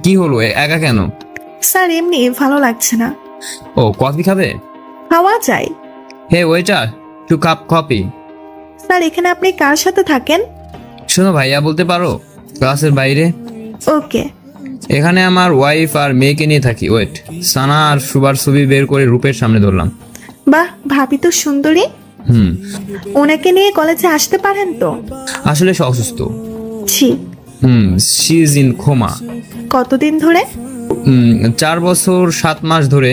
কি হলো, একা কেন? স্যার এমনি ভালো লাগছে না। ও, কফি খাবে? খাওয়া যায়। Hey waiter, two cup coffee. Sir এখানে আপনি কার সাথে থাকেন? শোনো ভাইয়া বলতে পারো, ক্লাসের বাইরে। ওকে। এখানে আমার ওয়াইফ আর মেয়েকে নিয়ে থাকি। ওয়েট, সানা আর সুবার ছবি বের করে রূপের সামনে ধরলাম। বাহ, ভাবি তো সুন্দরী। ওনাকে নিয়ে কলেজে আসতে পারেন তো? আসলে সে অসুস্থ। ছি। She is in coma. কতদিন ধরে? 4 বছর 7 মাস ধরে।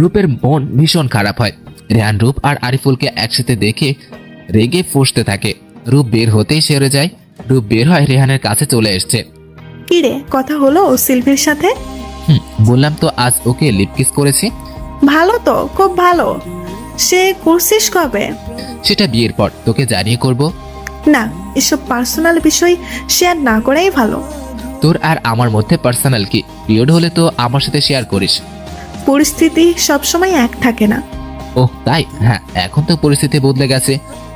রূপের মন ভীষণ খারাপ হয়। রেহান রূপ আর আরিফুলকে একসাথে দেখে রেগে ফুঁসতে থাকে। রূপ বের হতেই সেরে যায়। রূপ বের হয় রেহানের কাছে চলে এসছে। কি রে, কথা হলো সিলভির সাথে? বললাম তো আজ ওকে লিপ কিস করেছি। ভালো তো, খুব ভালো। সে করছিস কবে? সেটা বিয়ের পর তোকে জানিয়ে করব। না, এসব পার্সোনাল বিষয় শেয়ার না করাই ভালো। তোর আর আমার মধ্যে পার্সোনাল কি? পিরিয়ড হলে তো আমার সাথে শেয়ার করিস। পরিস্থিতি সবসময় এক থাকে না। ওহ তাই? হ্যাঁ, এখন তো পরিস্থিতি বদলে গেছে।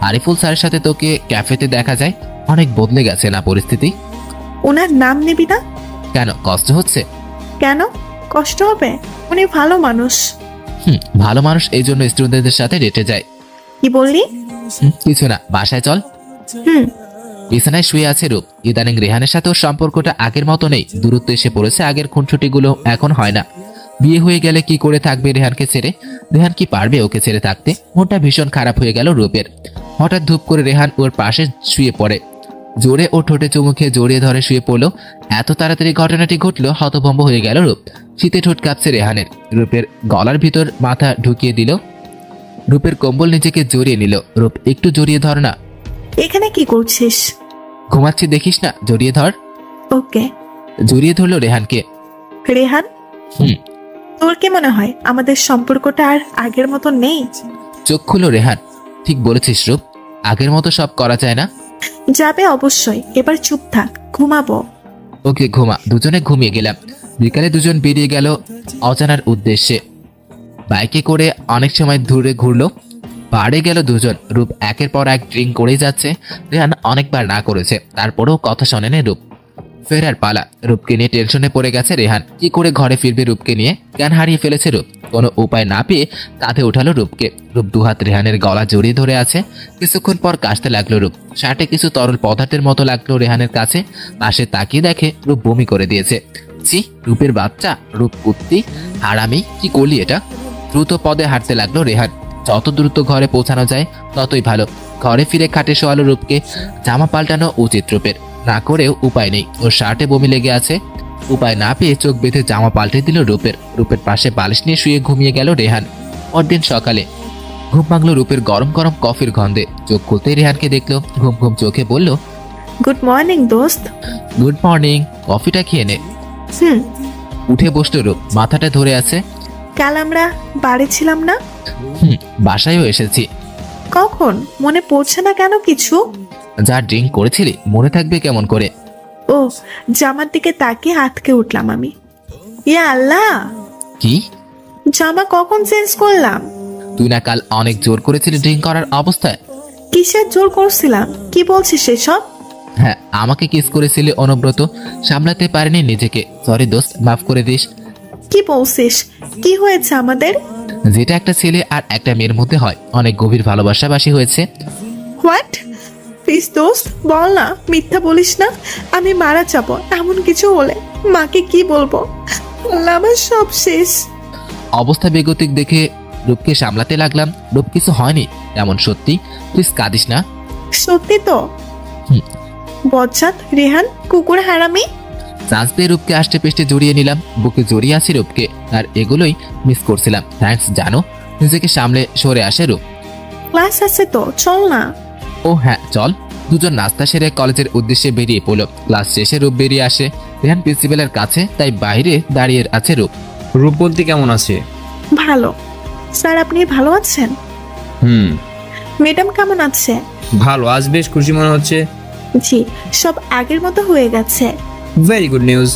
আরিফুল স্যারের সাথে তোকে ক্যাফেতে দেখা যায়। অনেক বদলে গেছে না পরিস্থিতি? ওনার নাম নিবি না? কেন, কষ্ট হচ্ছে? কেন কষ্ট হবে? উনি ভালো মানুষ। ভালো মানুষ, এই জন্য স্টুডেন্টদের সাথে ডেটে যায়। কি বললি? কিছু না, বাসায় চল। বিছানায় শুয়ে আছে রূপ। ইদানিং রেহানের সাথে ওর সম্পর্কটা আগের মতো নেই। দূরত্ব এসে পড়েছে। আগের খুনসুটিগুলো এখন হয় না। বিয়ে হয়ে গেলে কি করে থাকবে রেহানকে ছেড়ে? রেহান কি পারবে ওকে ছেড়ে থাকতে? মনটা ভীষণ খারাপ হয়ে গেল রূপের। হঠাৎ ধূপ করে রেহান ওর পাশে শুয়ে পড়ে। জোরে ও ঠোঁটে চুমু খেয়ে জড়িয়ে ধরে শুয়ে পড়লো। এত তাড়াতাড়ি ঘটনাটি ঘটলো, হতভম্ব হয়ে গেল রূপ। শীতে ঠোঁট কাঁপছে রেহানের। রূপের গলার ভিতর মাথা ঢুকিয়ে দিল। রূপের কম্বল নিজেকে জড়িয়ে নিল। রূপ, একটু জড়িয়ে ধর না। এখানে কি করছিস? ঘুমাচ্ছি দেখিস না, জড়িয়ে ধর। ওকে। জড়িয়ে ধরলো রেহানকে। রেহান, তোর কি মনে হয় আমাদের সম্পর্কটা আর আগের মতো নেই? চোখ খুলো রেহান। ঠিক বলেছিস রূপ, আগের মতো সব করা যায় না। যাবে অবশ্যই, এবার চুপ থাক, ঘুমাবো। ওকে ঘুমা। দুজনে ঘুমিয়ে গেলাম। বিকালে দুজন বেরিয়ে গেল অজানার উদ্দেশ্যে। বাইকে করে অনেক সময় দূরে ঘুরলো। বাড়ে গেল দুজন। রূপ একের পর এক ড্রিঙ্ক করেই যাচ্ছে। রেহান অনেকবার না করেছে, তারপরেও কথা শোনেনি রূপ। ফেরার পালা। রূপকে নিয়ে টেনশনে পড়ে গেছে রেহান। কি করে ঘরে ফিরবে রূপকে নিয়ে? জ্ঞান হারিয়ে ফেলেছে রূপ। কোনো উপায় না পেয়ে কাঁধে উঠালো রূপকে। রূপ দুহাত রেহানের গলা জড়িয়ে ধরে আছে। কিছুক্ষণ পর কাশতে লাগলো রূপ। শার্টে কিছু তরল পদার্থের মতো লাগলো রেহানের কাছে। পাশে তাকিয়ে দেখে রূপ বমি করে দিয়েছে। ছি, রূপের বাচ্চা, রূপ কুত্তি, হারামি, কি করলি এটা? দ্রুত পদে হাঁটতে লাগলো রেহান। যত দ্রুত ঘরে পৌঁছানো যায় ততই ভালো। ঘরে ফিরে খাটে শোয়ালো রূপকে। জামা পাল্টানো উচিত রূপের, না করেও উপায় নেই। ওর শার্টে বমি লেগে আছে। উপায় না পেয়ে চোখ বেঁধে জামা পাল্টে দিল রূপের। রূপের পাশে বালিশ নিয়ে শুয়ে ঘুমিয়ে গেল রেহান। পরদিন সকালে ঘুম ভাঙলো রূপের গরম গরম কফির গন্ধে। চোখ খুলতেই রেহানকে দেখলো। ঘুম ঘুম চোখে বলল, গুড মর্নিং দোস্ত। গুড মর্নিং, কফিটা খেয়ে নে। উঠে বসলো রূপ, মাথাটা ধরে আছে। কাল আমরা বাড়ি ছিলাম না? বাসায়ও এসেছি। কখন? মনে পড়ছে না কেন কিছু? যা ড্রিঙ্ক করেছিলি মনে থাকবে কেমন করে? ও, জামার দিকে তাকিয়ে আটকে উঠলাম আমি। ইয়া আল্লাহ! কি? জামা কখন চেঞ্জ করলাম? তুই না কাল অনেক জোর করেছিলি ড্রিঙ্ক করার অবস্থায়? কিসের জোর করছিলাম? কি বলছিস এসব? হ্যাঁ, আমাকে কিস করেছিলি অনুব্রত। সামলাতে পারিনি নিজেকে। সরি দোস্ত, মাফ করে দিস। কি বলছিস? কি হয়েছে আমাদের? যেটা একটা ছেলে আর একটা মেয়ের মধ্যে হয়, অনেক গভীর ভালোবাসাবাসী হয়েছে। হোয়াট? প্লিজ দোস্ত বল না, মিথ্যা বলিস না। আমি মারা যাব এমন কিছু হলে। মাকে কি বলবো? আল্লাহ, আমার সব শেষ। অবস্থা বেগতিক দেখে রূপকে সামলাতে লাগলাম। রূপ, কিছু হয়নি এমন, সত্যি। প্লিজ কাঁদিস না। সত্যি তো? বজ্জাত, রেহান, কুকুর, হারামি। চান্স পেয়ে রূপকে আষ্টে পেষ্টে জড়িয়ে নিলাম। বুকে জড়িয়ে আছি রূপকে, আর এগুলোই মিস করছিলাম। থ্যাঙ্কস জানো। নিজেকে সামলে সরে আসে রূপ। ক্লাস আছে তো, চল না। ও হ্যাঁ চল। দুজন নাস্তা সেরে কলেজের উদ্দেশ্যে বেরিয়ে পড়ল। ক্লাস শেষে রূপ বেরিয়ে আসে রেহান প্রিন্সিপালের কাছে, তাই বাইরে দাঁড়িয়ে আছে রূপ। রূপ বলতে কেমন আছে? ভালো স্যার, আপনি ভালো আছেন? ম্যাডাম কেমন আছে? ভালো, আজ বেশ খুশি মনে হচ্ছে। জি, সব আগের মতো হয়ে গেছে। Very good news.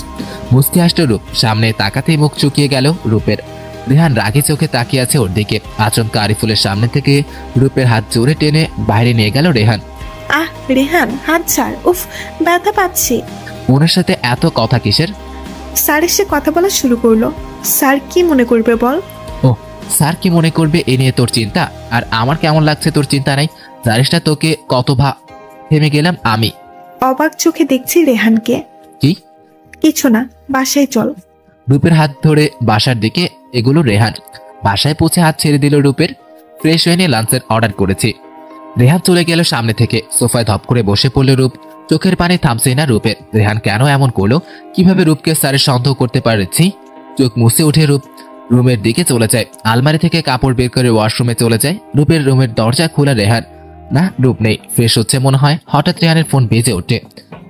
মুস্কি আসলো রূপ। সামনে তাকাতেই মুখ চুকিয়ে গেল রূপের। রেহান রাগে চোখে তাকিয়ে আছে ওর দিকে। আচমকা আরিফুলের সামনে থেকে রূপের হাত জোরে টেনে বাইরে নিয়ে গেল রেহান। রেহান, হাত ছাড়। উফ, ব্যথা পাচ্ছি। ওনার সাথে এত কথা কিসের? স্যার এসে কথা বলা শুরু করলো। স্যার কি মনে করবে বল? ও, স্যার কি মনে করবে এ নিয়ে তোর চিন্তা? আর আমার কেমন লাগছে তোর চিন্তা নাই। জানিস না তোকে কত থেমে গেলাম আমি। অবাক চোখে দেখছি রেহানকে। কি? কিছু না, বাসায় চল। রূপের হাত ধরে বাসার দিকে এগুলো রেহান। বাসায় পৌঁছে হাত ছেড়ে দিল রূপের। ফ্রেশ হয়ে নিয়ে লাঞ্চের অর্ডার করেছি। রেহান চলে গেল সামনে থেকে। সোফায় ধপ করে বসে পড়ল রূপ। চোখের পানি থামছে না রূপের। রেহান কেন এমন করলো? কিভাবে রূপকে স্যারের সন্দেহ করতে পারছি? চোখ মুছে উঠে রূপ রুমের দিকে চলে যায়। আলমারি থেকে কাপড় বের করে ওয়াশরুমে চলে যায়। রূপের রুমের দরজা খোলা। রেহান না, রূপ নেই। ফ্রেশ হচ্ছে মনে হয়। হঠাৎ রেহানের ফোন বেজে ওঠে।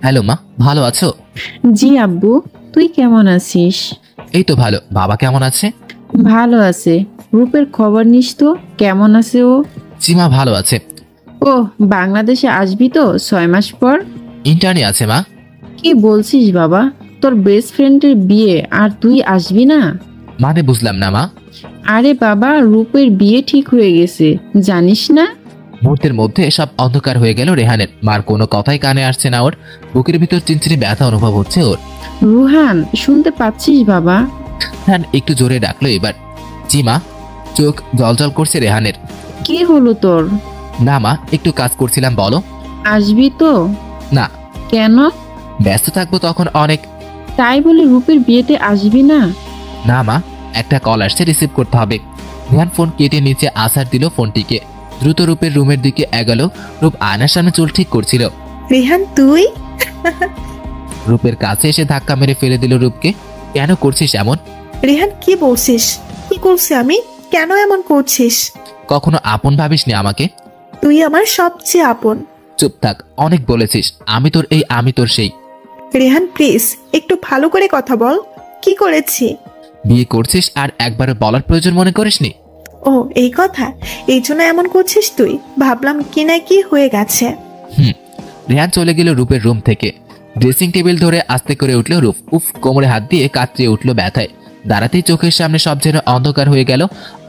হ্যালো মা, ভালো আছো? জি আব্বু, তুই কেমন আছিস? এই তো ভালো। বাবা কেমন আছে? ভালো আছে। রূপের খবর নিস তো, কেমন আছে ও? জি মা, ভালো আছে। ও, বাংলাদেশে আসবি তো 6 মাস পর? ইন্টার্নি আছে মা। কি বলছিস বাবা? তোর বেস্ট ফ্রেন্ডের বিয়ে আর তুই আসবি না? মানে বুঝলাম না মা। আরে বাবা, রূপের বিয়ে ঠিক হয়ে গেছে, জানিস না? মুহূর্তের মধ্যে সব অন্ধকার হয়ে গেল রেহানের। মার কোনো কথাই কানে আসছে না ওর। বুকের ভিতর চিনচিনি ব্যথা অনুভব হচ্ছে ওর। রুহান, শুনতে পাচ্ছিস বাবা? রেহান একটু জোরে ডাকলো এবার। জি মা। চোখ জলজল করছে রেহানের। কি হলো তোর? না মা, একটু কাজ করছিলাম। বলো। আসবি তো? না। কেন? ব্যস্ত থাকবো তখন অনেক। তাই বলে রূপের বিয়েতে আসবি না? না মা, একটা কল আসছে, রিসিভ করতে হবে। রেহান ফোন কেটে নিচে আসার দিল ফোনটিকে। দ্রুত রূপের রুমের দিকে এগোলো। রূপ আয়নার সামনে চুল ঠিক করছিল। রেহান তুই? রূপের কাছে এসে ধাক্কা মেরে ফেলে দিল রূপকে। কেন করছিস এমন? রেহান কি বলছিস? কি করছি আমি? কেন এমন করছিস? কখনো আপন ভাবিসনি আমাকে? তুই আমার সবচেয়ে আপন। চুপ থাক, অনেক বলেছিস। আমি তোর এই, আমি তোর সেই। রেহান প্লিজ একটু ভালো করে কথা বল। কি করেছি? বিয়ে করছিস আর একবার বলার প্রয়োজন মনে করিসনি? ও এই কথা, এই জন্য এমন করছিস তুই? ভাবলাম কি না কি হয়ে গেছে। রেহান চলে গেল রূপের রুম থেকে। ড্রেসিং টেবিল ধরে আস্তে করে উঠল রূপ। উফ, কোমরে হাত দিয়ে কাতরিয়ে উঠল ব্যথায়। দাঁড়াতেই চোখের সামনে সব যেন অন্ধকার হয়ে গেল।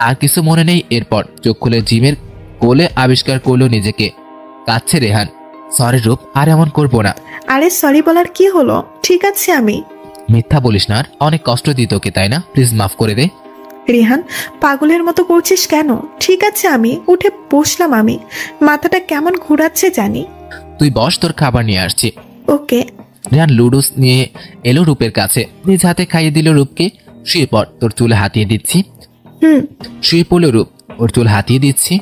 আর কিছু মনে নেই এরপর। চোখ খুলে জিমের কোলে আবিষ্কার করলো নিজেকে। কাঁদছে রেহান। সরি রূপ, আর এমন করবো না। আরে সরি বলার কি হলো? ঠিক আছে আমি। মিথ্যা বলিস না আর। অনেক কষ্ট দিই তোকে, তাই না? প্লিজ মাফ করে দে। রেহান পাগলের মতো করছিস কেন? ঠিক আছে আমি। উঠে বসলাম আমি। মাথাটা কেমন ঘোরাচ্ছে জানি। তুই বস, তোর খাবার নিয়ে আসছি। ওকে। রেহান লুডুস নিয়ে এলো রূপের কাছে। নিজ হাতে খাইয়ে দিল রূপকে। শুয়ে পড়, তোর চুলে হাতিয়ে দিচ্ছি। শুয়ে পড়ল রূপ। ওর চুল হাতিয়ে দিচ্ছি।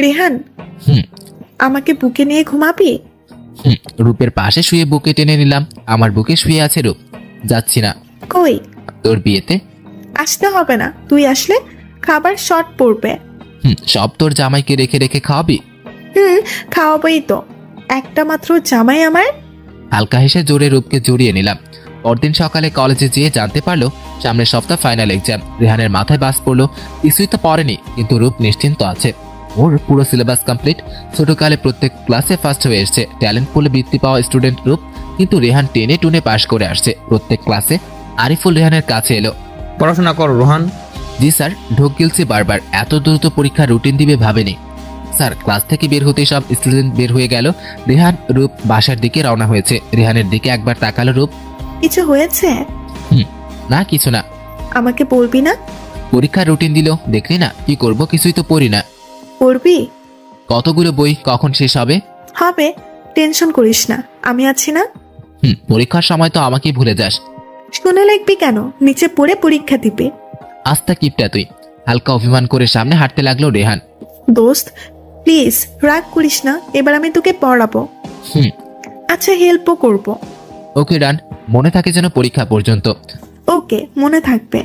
রেহান আমাকে বুকে নিয়ে ঘুমাবি? রূপের পাশে শুয়ে বুকে টেনে নিলাম। আমার বুকে শুয়ে আছে রূপ। যাচ্ছি না। কই? তোর বিয়েতে। আসতে হবে না, তুই আসলে খাবার শর্ট পড়বে। সব তোর জামাইকে রেখে রেখে খাওয়াবি? খাওয়াবই তো, একটা মাত্র জামাই আমার। হালকা হেসে জোরে রূপকে জড়িয়ে নিলাম। পরদিন সকালে কলেজে যেয়ে জানতে পারলো সামনের সপ্তাহ ফাইনাল এক্সাম। রেহানের মাথায় বাস পড়লো। কিছুই তো পড়েনি, কিন্তু রূপ নিশ্চিন্ত আছে। ওর পুরো সিলেবাস কমপ্লিট। ছোটকালে প্রত্যেক ক্লাসে ফার্স্ট হয়ে এসছে। ট্যালেন্ট পুলে বৃত্তি পাওয়া স্টুডেন্ট রূপ। কিন্তু রেহান টেনে টুনে পাশ করে আসছে প্রত্যেক ক্লাসে। আরিফুল রেহানের কাছে এলো। পড়াশোনা করো রোহান। জি স্যার। ঢোক গিলছে বারবার। এত দ্রুত পরীক্ষার রুটিন দিবে ভাবেনি স্যার। ক্লাস থেকে বের হতে সব স্টুডেন্ট বের হয়ে গেল। রেহান রূপ বাসার দিকে রওনা হয়েছে। রেহানের দিকে একবার তাকালো রূপ। কিছু হয়েছে? না, কিছু না। আমাকে বলবি না? পরীক্ষার রুটিন দিল, দেখলি না? কি করব, কিছুই তো পড়ি না। পড়বি? কতগুলো বই, কখন শেষ হবে? হবে, টেনশন করিস না, আমি আছি না। পরীক্ষার সময় তো আমাকেই ভুলে যাস। শুনে লিখবি কেন? নিচে পড়ে পরীক্ষা দিবে। আস্তা কিপটা তুই। হালকা অভিমান করে সামনে হাঁটতে লাগলো রেহান। দোস্ত প্লিজ রাগ করিস না, এবার আমি তোকে পড়াবো। আচ্ছা হেল্পও করব। ওকে ডান। মনে থাকে যেন পরীক্ষা পর্যন্ত। ওকে, মনে থাকবে।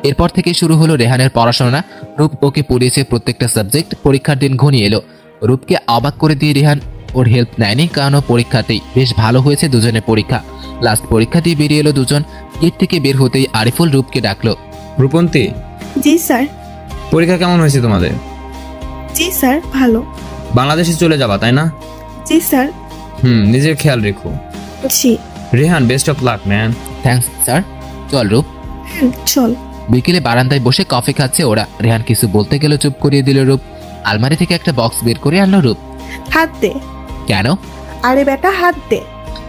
এরপর থেকে শুরু হলো রেহানের পড়াশোনা। রূপ ওকে পড়িয়েছে প্রত্যেকটা সাবজেক্ট। পরীক্ষার দিন ঘনিয়ে এলো। রূপকে অবাক করে দিয়ে রেহান ওর হেল্প নেয়নি, কারণ পরীক্ষাতেই বেশ ভালো হয়েছে দুজনের পরীক্ষা। লাস্ট পরীক্ষা দিয়ে বেরিয়ে এলো দুজন। গেট থেকে বের হতেই আরিফুল রূপকে ডাকলো। রূপন্তী। জি স্যার। পরীক্ষা কেমন হয়েছে তোমাদের? জি স্যার, ভালো। বাংলাদেশে চলে যাবা তাই না? জি স্যার। নিজের খেয়াল রেখো। জি। Rehan best of luck man. Thanks sir. চল রূপ। চল। বিকেলে বারান্দায় বসে কফি খাচ্ছে ওরা। রেহান কিছু বলতে গেল, চুপ করিয়ে দিল রূপ। আলমারি থেকে একটা বক্স বের করে আনলো রূপ। হাত দে। কেন? আরে বেটা হাত দে।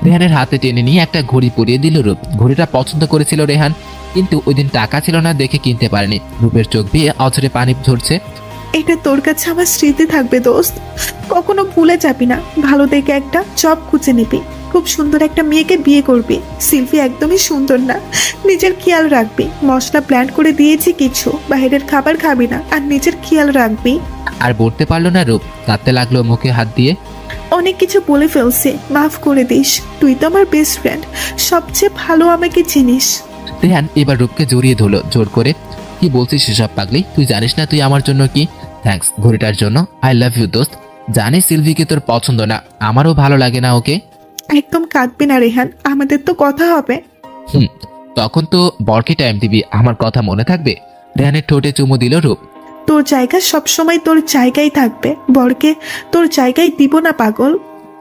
রেহানের হাতে টেনে নিয়ে একটা ঘড়ি পরিয়ে দিল রূপ। ঘড়িটা পছন্দ করেছিল রেহান, কিন্তু ওই দিন টাকা ছিল না দেখে কিনতে পারেনি। রূপের চোখ দিয়ে অঝরে পানি ঝরছে। এটা তোর কাছে আমার স্মৃতি থাকবে দোস্ত, কখনো ভুলে যাবি না। ভালো দেখে একটা জব খুঁজে নিবি, খুব সুন্দর একটা মেয়েকে বিয়ে করবি। সিলভি একদমই সুন্দর না, নিজের খেয়াল রাখবি। মশলা প্ল্যান করে দিয়েছি কিছু, বাইরের খাবার খাবি না, আর নিজের খেয়াল রাখবি। আর বলতে পারলো না রূপ, কাঁদতে লাগলো মুখে হাত দিয়ে। অনেক কিছু বলে ফেলছি, মাফ করে দিস। তুই তো আমার বেস্ট ফ্রেন্ড, সবচেয়ে ভালো আমাকে চিনিস। রেহান এবার রূপকে জড়িয়ে ধরলো জোর করে। কি বলছিস সেসব পাগলি? তুই জানিস না তুই আমার জন্য কি? থ্যাঙ্কস ঘড়িটার জন্য। আই লাভ ইউ দোস্ত। জানিস সিলভিকে তোর পছন্দ না, আমারও ভালো লাগে না ওকে। একদম কাঁদবি না রেহান, আমাদের তো কথা হবে। তখন তো বরকে টাইম দিবি, আমার কথা মনে থাকবে? রেহানের ঠোঁটে চুমু দিল রূপ। তোর জায়গা সবসময় তোর জায়গায় থাকবে, বরকে তোর জায়গায় দিব না পাগল।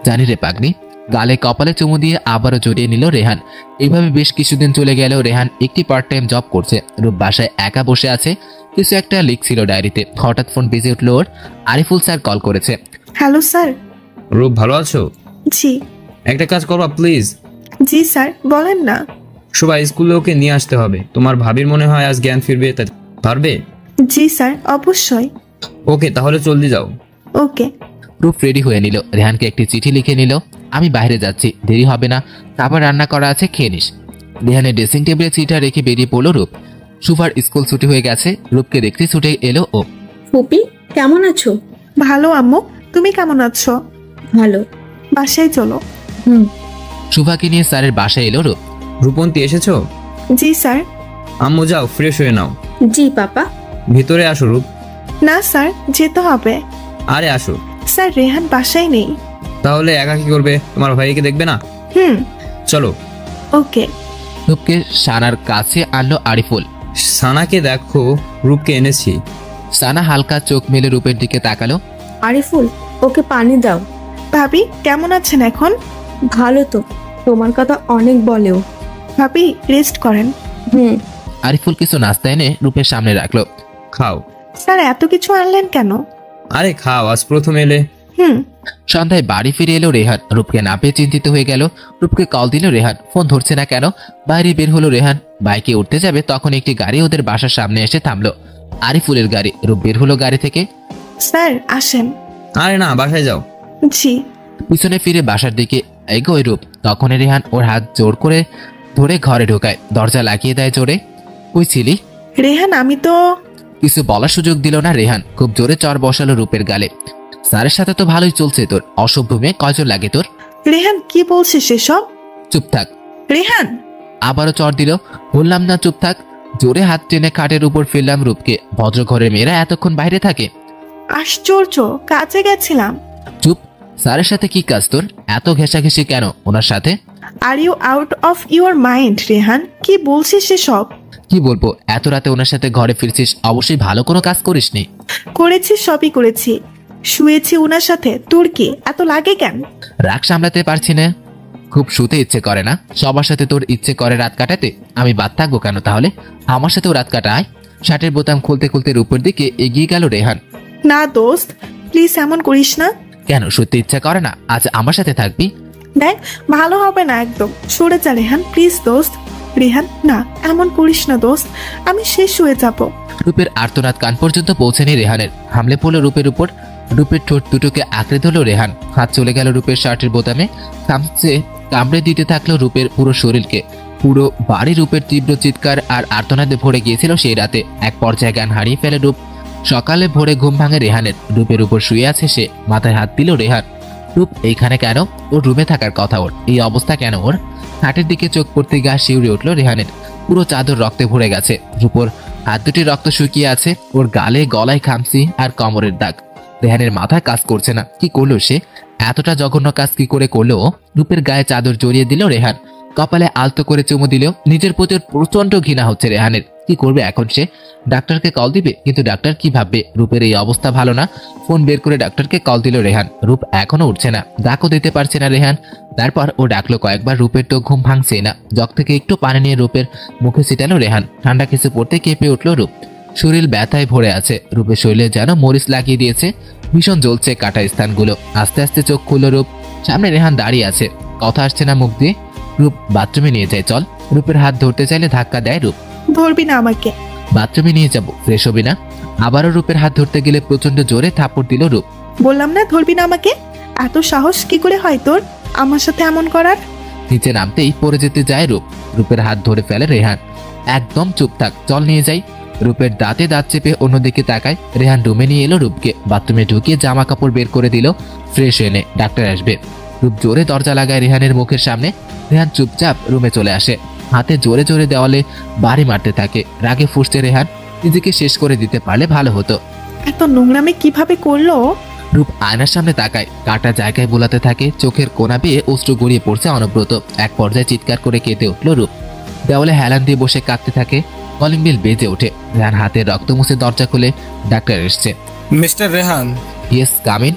জানি রে পাগলি। গালে কপালে চুমু দিয়ে আবারও জড়িয়ে নিল রেহান। এইভাবে বেশ কিছুদিন চলে গেল। রেহান একটি পার্ট টাইম জব করছে। রূপ বাসায় একা বসে আছে, কিছু একটা লিখছিল ডায়েরিতে। হঠাৎ ফোন বেজে উঠল ওর। আরিফুল স্যার কল করেছে। Hello sir. রূপ ভালো আছো? জি। একটা কাজ করবা প্লিজ? জি স্যার, বলেন না। সবাই স্কুলে ওকে নিয়ে আসতে হবে। তোমার ভাবির মনে হয় আজ জ্ঞান ফিরবে, তা পারবে? জি স্যার, অবশ্যই। ওকে, তাহলে জলদি যাও। ওকে। রূপ রেডি হয়ে নিল। রেহানকে একটি চিঠি লিখে নিল। আমি বাইরে যাচ্ছি, দেরি হবে না, খাবার রান্না করা আছে, খেয়ে নিস। রেহানের ড্রেসিং টেবিলে চিঠিটা রেখে বেরিয়ে পড়লো রূপ। সুভার স্কুল ছুটি হয়ে গেছে। রূপকে দেখতে ছুটে এলো ও। ফুপি কেমন আছো? ভালো আম্মু, তুমি কেমন আছো? ভালো। বাসায় চলো। সুভাকে নিয়ে স্যারের বাসায় এলো রূপ। রূপন্তী এসেছো? জি স্যার। আম্মু যাও, ফ্রেশ হয়ে নাও। জি পাপা। ভিতরে আসো রূপ। না স্যার, যেতে হবে। আরে আসো। স্যার রেহান বাসায় নেই। তাহলে একা কি করবে? তোমার ভাইকে দেখবে না? চলো। ওকে। রূপকে সানার কাছে আনলো আরিফুল। সানাকে দেখো, রূপকে এনেছি। সানা হালকা চোখ মেলে রূপের দিকে তাকালো। আরিফুল, ওকে পানি দাও। ভাবি কেমন আছেন এখন? ভালো তো, তোমার কথা অনেক বলেও। ভাবি রেস্ট করেন। আরিফুল কিছু নাস্তা এনে রূপের সামনে রাখলো। খাও। স্যার এত কিছু আনলেন কেন? আরে খাও, আজ প্রথম এলে। সন্ধ্যায় বাড়ি ফিরে এলো রেহান। রূপকে না পেয়ে চিন্তিত হয়ে গেল। রূপকে কল দিল রেহান, ফোন ধরছে না কেন। বাইরে বের হলো রেহান, বাইকে উঠতে যাবে তখন একটি গাড়ি ওদের বাসার সামনে এসে থামলো। আরিফুলের গাড়ি। রূপ বের হলো গাড়ি থেকে। স্যার আসেন। আরে না, বাসায় যাও। জি। পিছনে ফিরে বাসার দিকে এগোয় রূপ। তখন রেহান ওর হাত জোর করে ধরে ঘরে ঢোকায়, দরজা লাগিয়ে দেয় জোরে। ওই ছিলি? রেহান আমি তো। কিছু বলার সুযোগ দিল না রেহান, খুব জোরে চর বসালো রূপের গালে। স্যারের সাথে তো ভালোই চলছে তোর, অসভ্য মেয়ে, কয়জন লাগে তোর? রেহান কি বলছিস সেসব? চুপ থাক। রেহান আবারও চর দিল। বললাম না চুপ থাক। জোরে হাত টেনে খাটের উপর ফেললাম রূপকে। ভদ্র ঘরের মেয়েরা এতক্ষণ বাইরে থাকে? আশ্চর্য, কাজে গেছিলাম। চুপ। স্যারের সাথে কি কাজ তোর? এত ঘেঁষাঘেঁষি কেন ওনার সাথে? Are you out of your mind Rehan? কি বলছিস সেসব? কি বলবো, এত রাতে ওনার সাথে ঘরে ফিরছিস, অবশ্যই ভালো কোনো কাজ করিসনি। করেছি, সবই করেছি। শুয়েছি ওনার সাথে, তোর কি এত লাগে কেন? রাগ সামলাতে পারছি না। খুব শুতে ইচ্ছে করে না? সবার সাথে তোর ইচ্ছে করে রাত কাটাতে, আমি বাদ থাকবো কেন তাহলে? আমার সাথেও রাত কাটায়। শার্টের বোতাম খুলতে খুলতে রূপের দিকে এগিয়ে গেল রেহান। না দোস্ত, প্লিজ এমন করিস না। কেন, সত্যি ইচ্ছা করে না আজ আমার সাথে থাকবি? দেখ ভালো হবে না একদম, সরে যা রেহান প্লিজ দোস্ত। রেহান না, এমন করিস না দোস্ত, আমি শেষ হয়ে যাব। রূপের আর্তনাদ কান পর্যন্ত পৌঁছেনি রেহানের। হামলে পড়লো রূপের উপর। রূপের ঠোঁট দুটোকে আঁকড়ে ধরল রেহান। হাত চলে গেল রূপের শার্টের বোতামে, কামড়ে দিতে থাকলো রূপের পুরো শরীরকে। পুরো বাড়ি রূপের তীব্র চিৎকার আর আর্তনাদে ভরে গিয়েছিল সেই রাতে। এক পর্যায়ে জ্ঞান হারিয়ে ফেলে রূপ। সকালে ভোরে ঘুম ভাঙে রেহানের। রূপের উপর শুয়ে আছে সে, মাথায় হাত দিল রেহান। রূপ এইখানে কেন? ওর রুমে থাকার কথা ওর, এই অবস্থা কেন ওর? হাটের দিকে চোখ পড়তে গা শিউরে উঠল রেহানের। পুরো চাদর রক্তে ভরে গেছে। রূপর হাত দুটি রক্ত শুকিয়ে আছে। ওর গালে গলায় খামসি আর কোমরের দাগ। রেহানের মাথা কাজ করছে না। কি করলো সে? এতটা জঘন্য কাজ কি করে করলো? রূপের গায়ে চাদর জড়িয়ে দিল রেহান। কপালে আলতো করে চুমু দিল। নিজের প্রতি প্রচন্ড ঘৃণা হচ্ছে রেহানের। কি করবে এখন সে? ডাক্তারকে কল দিবে, কিন্তু ডাক্তার কি ভাববে? রূপের এই অবস্থা ভালো না। ফোন বের করে ডাক্তারকে কল দিল রেহান। রূপ এখনো উঠছে না, ডাকও দিতে পারছে না রেহান। তারপর ও ডাকলো কয়েকবার। রূপের তো ঘুম ভাঙছে না। জগ থেকে একটু পানি নিয়ে রূপের মুখে ছিটালো রেহান। ঠান্ডা কিছু পড়তে কেঁপে উঠল রূপ। শরীর ব্যথায় ভরে আছে। রূপের শরীরে যেন মরিচ লাগিয়ে দিয়েছে। ভীষণ জ্বলছে কাটা স্থানগুলো। আস্তে আস্তে চোখ খুলল রূপ। সামনে রেহান দাঁড়িয়ে আছে। কথা আসছে না মুখ দিয়ে। রূপ বাথরুমে নিয়ে যায় চল। রূপের হাত ধরতে চাইলে ধাক্কা দেয় রূপ। ধরবি না আমাকে। বাথরুমে নিয়ে যাব, ফ্রেশ হবি না? আবারও রূপের হাত ধরতে গেলে প্রচন্ড জোরে থাপ্পড় দিল রূপ। বললাম না ধরবি না আমাকে। এত সাহস কি করে হয় তোর আমার সাথে এমন করার? নিচে নামতেই পড়ে যেতে যায় রূপ। রূপের হাত ধরে ফেলে রেহান। একদম চুপ থাক, চল নিয়ে যাই। রূপের দাঁতে দাঁত চেপে অন্যদিকে তাকায়। রেহান রুমে নিয়ে এলো রূপকে। বাথরুমে ঢুকিয়ে জামা কাপড় বের করে দিল। ফ্রেশ এনে ডাক্তার আসবে। রূপ জোরে দরজা লাগায় রেহানের মুখের সামনে। রেহান চুপচাপ রুমে চলে আসে। হাতে জোরে জোরে দেওয়ালে বাড়ি মারতে থাকে। রাগে ফুঁসছে রেহান। নিজেকে শেষ করে দিতে পারলে ভালো হতো। এত নোংরামি কিভাবে করলো? রূপ আয়নার সামনে তাকায়। কাটা জায়গায় বোলাতে থাকে। চোখের কোনা বেয়ে অশ্রু গড়িয়ে পড়ছে অনবরত। এক পর্যায়ে চিৎকার করে কেঁদে উঠল রূপ। দেওয়ালে হেলান দিয়ে বসে কাঁদতে থাকে। কলিং বেল বেজে ওঠে। রেহান হাতে রক্ত মুছে দরজা খুলে ডাক্তার এসছে। Mister Rehan. Yes come in.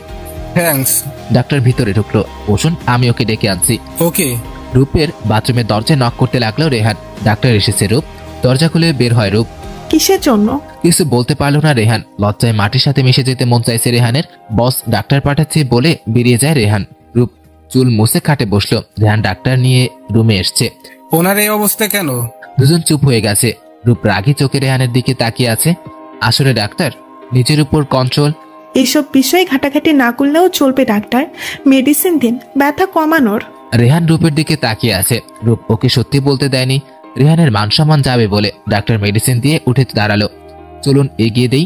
Thanks. Doctor ভিতরে ঢুকলো। বসুন, আমি ওকে ডেকে আনছি। ওকে। রূপের বাথরুমের দরজায় নক করতে লাগলো রেহান। ডাক্তার এসেছে। রূপ দরজা খুলে বের হয় রূপ। কিসের জন্য? কিছু বলতে পারলো না রেহান। লজ্জায় মাটির সাথে মিশে যেতে মন চাইছে রেহানের। বস ডাক্তার পাঠাচ্ছে বলে বেরিয়ে যায় রেহান। রূপ চুল মুছে খাটে বসলো। রেহান ডাক্তার নিয়ে রুমে এসছে। ওনার এই অবস্থা কেন? দুজন চুপ হয়ে গেছে। রূপ রাগী চোখে রেহানের দিকে তাকিয়ে আছে। আসলে ডাক্তার, নিজের উপর কন্ট্রোল। এইসব বিষয়ে ঘাটাঘাটি না করলেও চলবে ডাক্তার। মেডিসিন দিন ব্যথা কমানোর। রেহান রূপের দিকে তাকিয়ে আছে। রূপ ওকে সত্যি বলতে দেয়নি। রেহানের মান সম্মান যাবে বলে ডাক্তার মেডিসিন দিয়ে উঠে দাঁড়ালো। চলুন এগিয়ে দেই।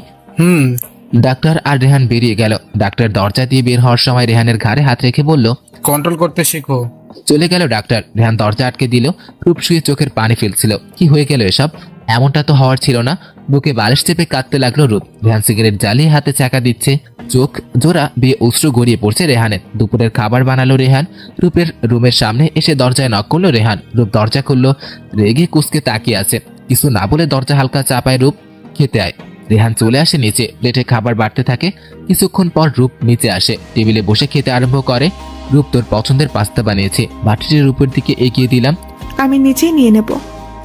ডাক্তার আর রেহান বেরিয়ে গেল। ডাক্তার দরজা দিয়ে বের হওয়ার সময় রেহানের ঘাড়ে হাত রেখে বলল, কন্ট্রোল করতে শেখো। চলে গেল ডাক্তার। রেহান দরজা আটকে দিল। রূপ শুয়ে চোখের পানি ফেলছিল। কি হয়ে গেল এসব? এমনটা তো হওয়ার ছিল না। বুকে বালিশ চেপে কাঁদতে লাগলো রূপ। রেহান সিগারেট জ্বালিয়ে হাতে চাকা দিচ্ছে। চোখ জোড়া বেয়ে অশ্রু গড়িয়ে পড়ছে রেহানের। দুপুরের খাবার বানালো রেহান। রূপের রুমের সামনে এসে দরজায় নক করলো রেহান। রূপ দরজা খুললো। রেগে কুঁচকে তাকিয়ে আছে। কিছু না বলে দরজা হালকা চাপায় রূপ। খেতে আয়। রেহান চলে আসে নিচে। প্লেটে খাবার বাড়তে থাকে। কিছুক্ষণ পর রূপ নিচে আসে। টেবিলে বসে খেতে আরম্ভ করে। রূপ তোর পছন্দের পাস্তা বানিয়েছে। বাটিটি রূপের দিকে এগিয়ে দিলাম। আমি নিজেই নিয়ে নেব,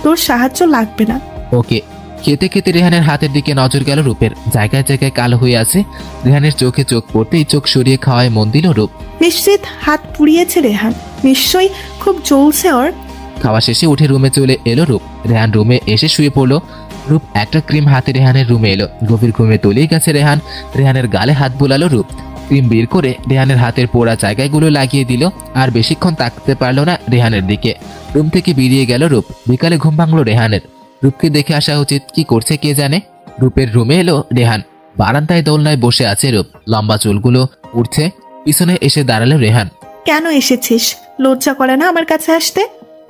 তোর সাহায্য লাগবে না। ওকে। খেতে খেতে রেহানের হাতের দিকে নজর গেল রূপের। জায়গায় জায়গায় কালো হয়ে আছে। রেহানের চোখে চোখ পড়তেই চোখ সরিয়ে খাওয়ায় মন দিল রূপ। নিশ্চিত হাত পুড়িয়েছে রেহান, নিশ্চয়ই খুব জ্বলছে ওর। খাওয়া শেষে উঠে রুমে চলে এলো রূপ। রেহান রুমে এসে শুয়ে পড়লো। রূপ একটা ক্রিম হাতে রেহানের রুমে এলো। গভীর ঘুমে তলিয়ে গেছে রেহান। রেহানের গালে হাত বোলালো রূপ। ক্রিম বের করে রেহানের হাতের পোড়া জায়গাগুলো লাগিয়ে দিল। আর বেশিক্ষণ তাকতে পারলো না রেহানের দিকে। রুম থেকে বেরিয়ে গেল রূপ। বিকালে ঘুম ভাঙলো রেহানের। রূপকে দেখে আসা উচিত, কি করছে কে জানে। রূপের রুমে এলো রেহান। বারান্দায় দোলনায় বসে আছে রূপ। লম্বা চুলগুলো উঠছে। পিছনে এসে দাঁড়ালো রেহান। কেন এসেছিস? লজ্জা করে না আমার কাছে আসতে?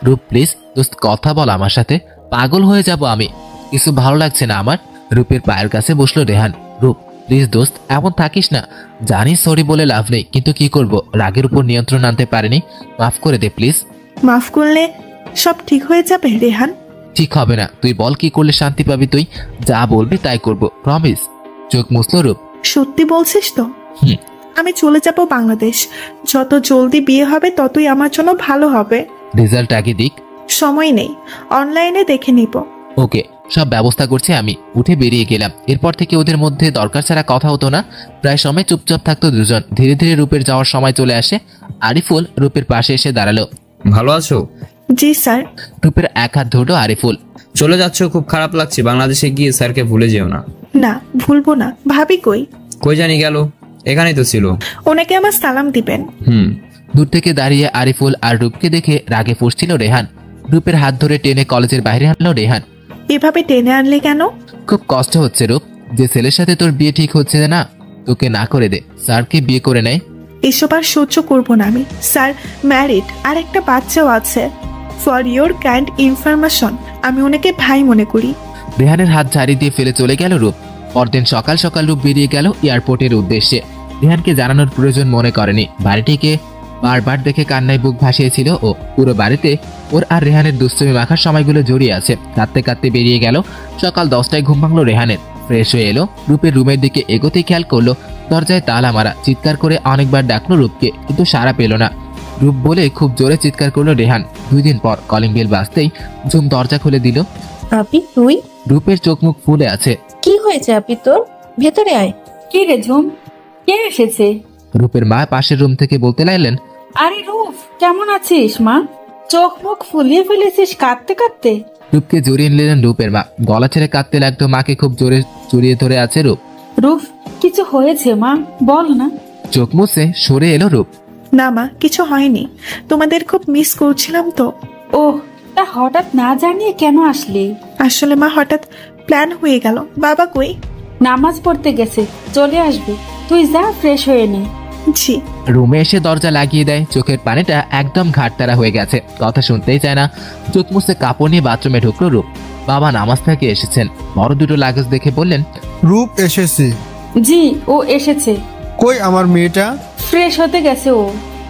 রূপ প্লিজ দোস্ত কথা বল আমার সাথে। পাগল হয়ে যাব আমি। কিছু ভালো লাগছে না আমার। রূপের পায়ের কাছে বসলো রেহান। রূপ প্লিজ দোস্ত এমন থাকিস না। জানি সরি বলে লাভ নেই, কিন্তু কি করব, রাগের উপর নিয়ন্ত্রণ আনতে পারিনি। মাফ করে দে প্লিজ। মাফ করলে সব ঠিক হয়ে যাবে রেহান? ঠিক হবে না। তুই বল কি করলে শান্তি পাবি তুই? যা বলবি তাই করব, প্রমিস। চোখ মুছলো রূপ। সত্যি বলছিস তো? হুম। আমি চলে যাব বাংলাদেশ। যত জলদি বিয়ে হবে ততই আমার জন্য ভালো হবে। রেজাল্ট আগে দিক। সময় নেই, অনলাইনে দেখে নিব। ওকে, সব ব্যবস্থা করছি আমি। উঠে বেরিয়ে গেলাম। এরপর থেকে ওদের মধ্যে দরকার ছাড়া কথা হতো না। প্রায় সময় চুপচাপ থাকতো দুজন। ধীরে ধীরে রূপের যাওয়ার সময় চলে আসে। আরিফুল রূপের পাশে এসে দাঁড়ালো। ভালো আছো? জি স্যার। রূপের এক হাত ধরলো আরিফুল। চলে যাচ্ছ, খুব খারাপ লাগছে। বাংলাদেশে গিয়ে স্যারকে ভুলে যেও না। না, ভুলবো না। ভাবি কই? কই জানি গেল, এখানেই তো ছিল। ওনাকে আমার সালাম দিবেন। দূর থেকে দাঁড়িয়ে আরিফুল আর রূপকে দেখে রাগে ফুঁসছিল রেহান। রূপের হাত ধরে টেনে কলেজের বাইরে আনলো রেহান। এভাবে টেনে আনলে কেন? খুব কষ্ট হচ্ছে রূপ। যে ছেলের সাথে তোর বিয়ে ঠিক হচ্ছে না, তোকে না করে দে, স্যারকে বিয়ে করে নেয়। এসব আর সহ্য করবো না আমি। স্যার ম্যারিড, আর একটা বাচ্চাও আছে। ফর ইয়োর কাইন্ড ইনফরমেশন, আমি ওনাকে ভাই মনে করি। রেহানের হাত ঝাড়ি দিয়ে ফেলে চলে গেল রূপ। পরদিন সকাল সকাল রূপ বেরিয়ে গেল এয়ারপোর্টের উদ্দেশ্যে। রেহানকে জানানোর প্রয়োজন মনে করেনি। বাড়িটিকে বারবার দেখে কান্নায় বুক ভাসিয়েছিল ও। পুরো বাড়িতে ওর আর রেহানের দুষ্টুমি মাখার সময়গুলো জড়িয়ে আছে। কাঁদতে কাঁদতে বেরিয়ে গেল। সকাল 10টায় ঘুম ভাঙলো রেহানের। ফ্রেশ হয়ে এলো। রূপের রুমের দিকে এগোতেই খেয়াল করলো দরজায় তালা মারা। চিৎকার করে অনেকবার ডাকলো রূপকে, কিন্তু সাড়া পেল না। রূপ বলে খুব জোরে চিৎকার করলো রেহান। 2 দিন পর কলিং বেল বাজতেই ঝুম দরজা খুলে দিল। আপি তুই? রূপের চোখ মুখ ফুলে আছে। কি হয়েছে আপি তোর? ভেতরে আয়। কি রে ঝুম, কে এসেছে? রূপের মা পাশের রুম থেকে বলতে লাগলেন, আরে রূপ, কেমন আছিস মা? চোখ মুখ ফুলিয়ে ফেলেছিস কাঁদতে কাঁদতে। রূপকে জড়িয়ে নিলেন রূপের মা। গলা ছেড়ে কাঁদতে লাগতো। মাকে খুব জোরে জড়িয়ে ধরে আছে রূপ। রূপ, কিছু হয়েছে মা? বল না। চোখ মুছে সরে এলো রূপ। না মা, কিছু হয়নি, তোমাদের খুব মিস করছিলাম তো। ওহ, তা হঠাৎ না জানিয়ে কেন আসলি? আসলে মা হঠাৎ প্ল্যান হয়ে গেল। বাবা কই? নামাজ পড়তে গেছে, চলে আসবে। তুই যা, ফ্রেশ হয়ে নে। জি। রুমে এসে দরজা লাগিয়ে দেয়। চোখের পানিটা একদম ঘাটতারা হয়ে গেছে, কথা শুনতেই চায় না। চোখ মুছে কাপড় নিয়ে বাথরুমে ঢুকলো রূপ। বাবা নামাজ থেকে এসেছেন। বড় দুটো লাগেজ দেখে বললেন, রূপ এসেছে। জি, ও এসেছে। কই আমার মেয়েটা? ফ্রেশ হতে গেছে ও।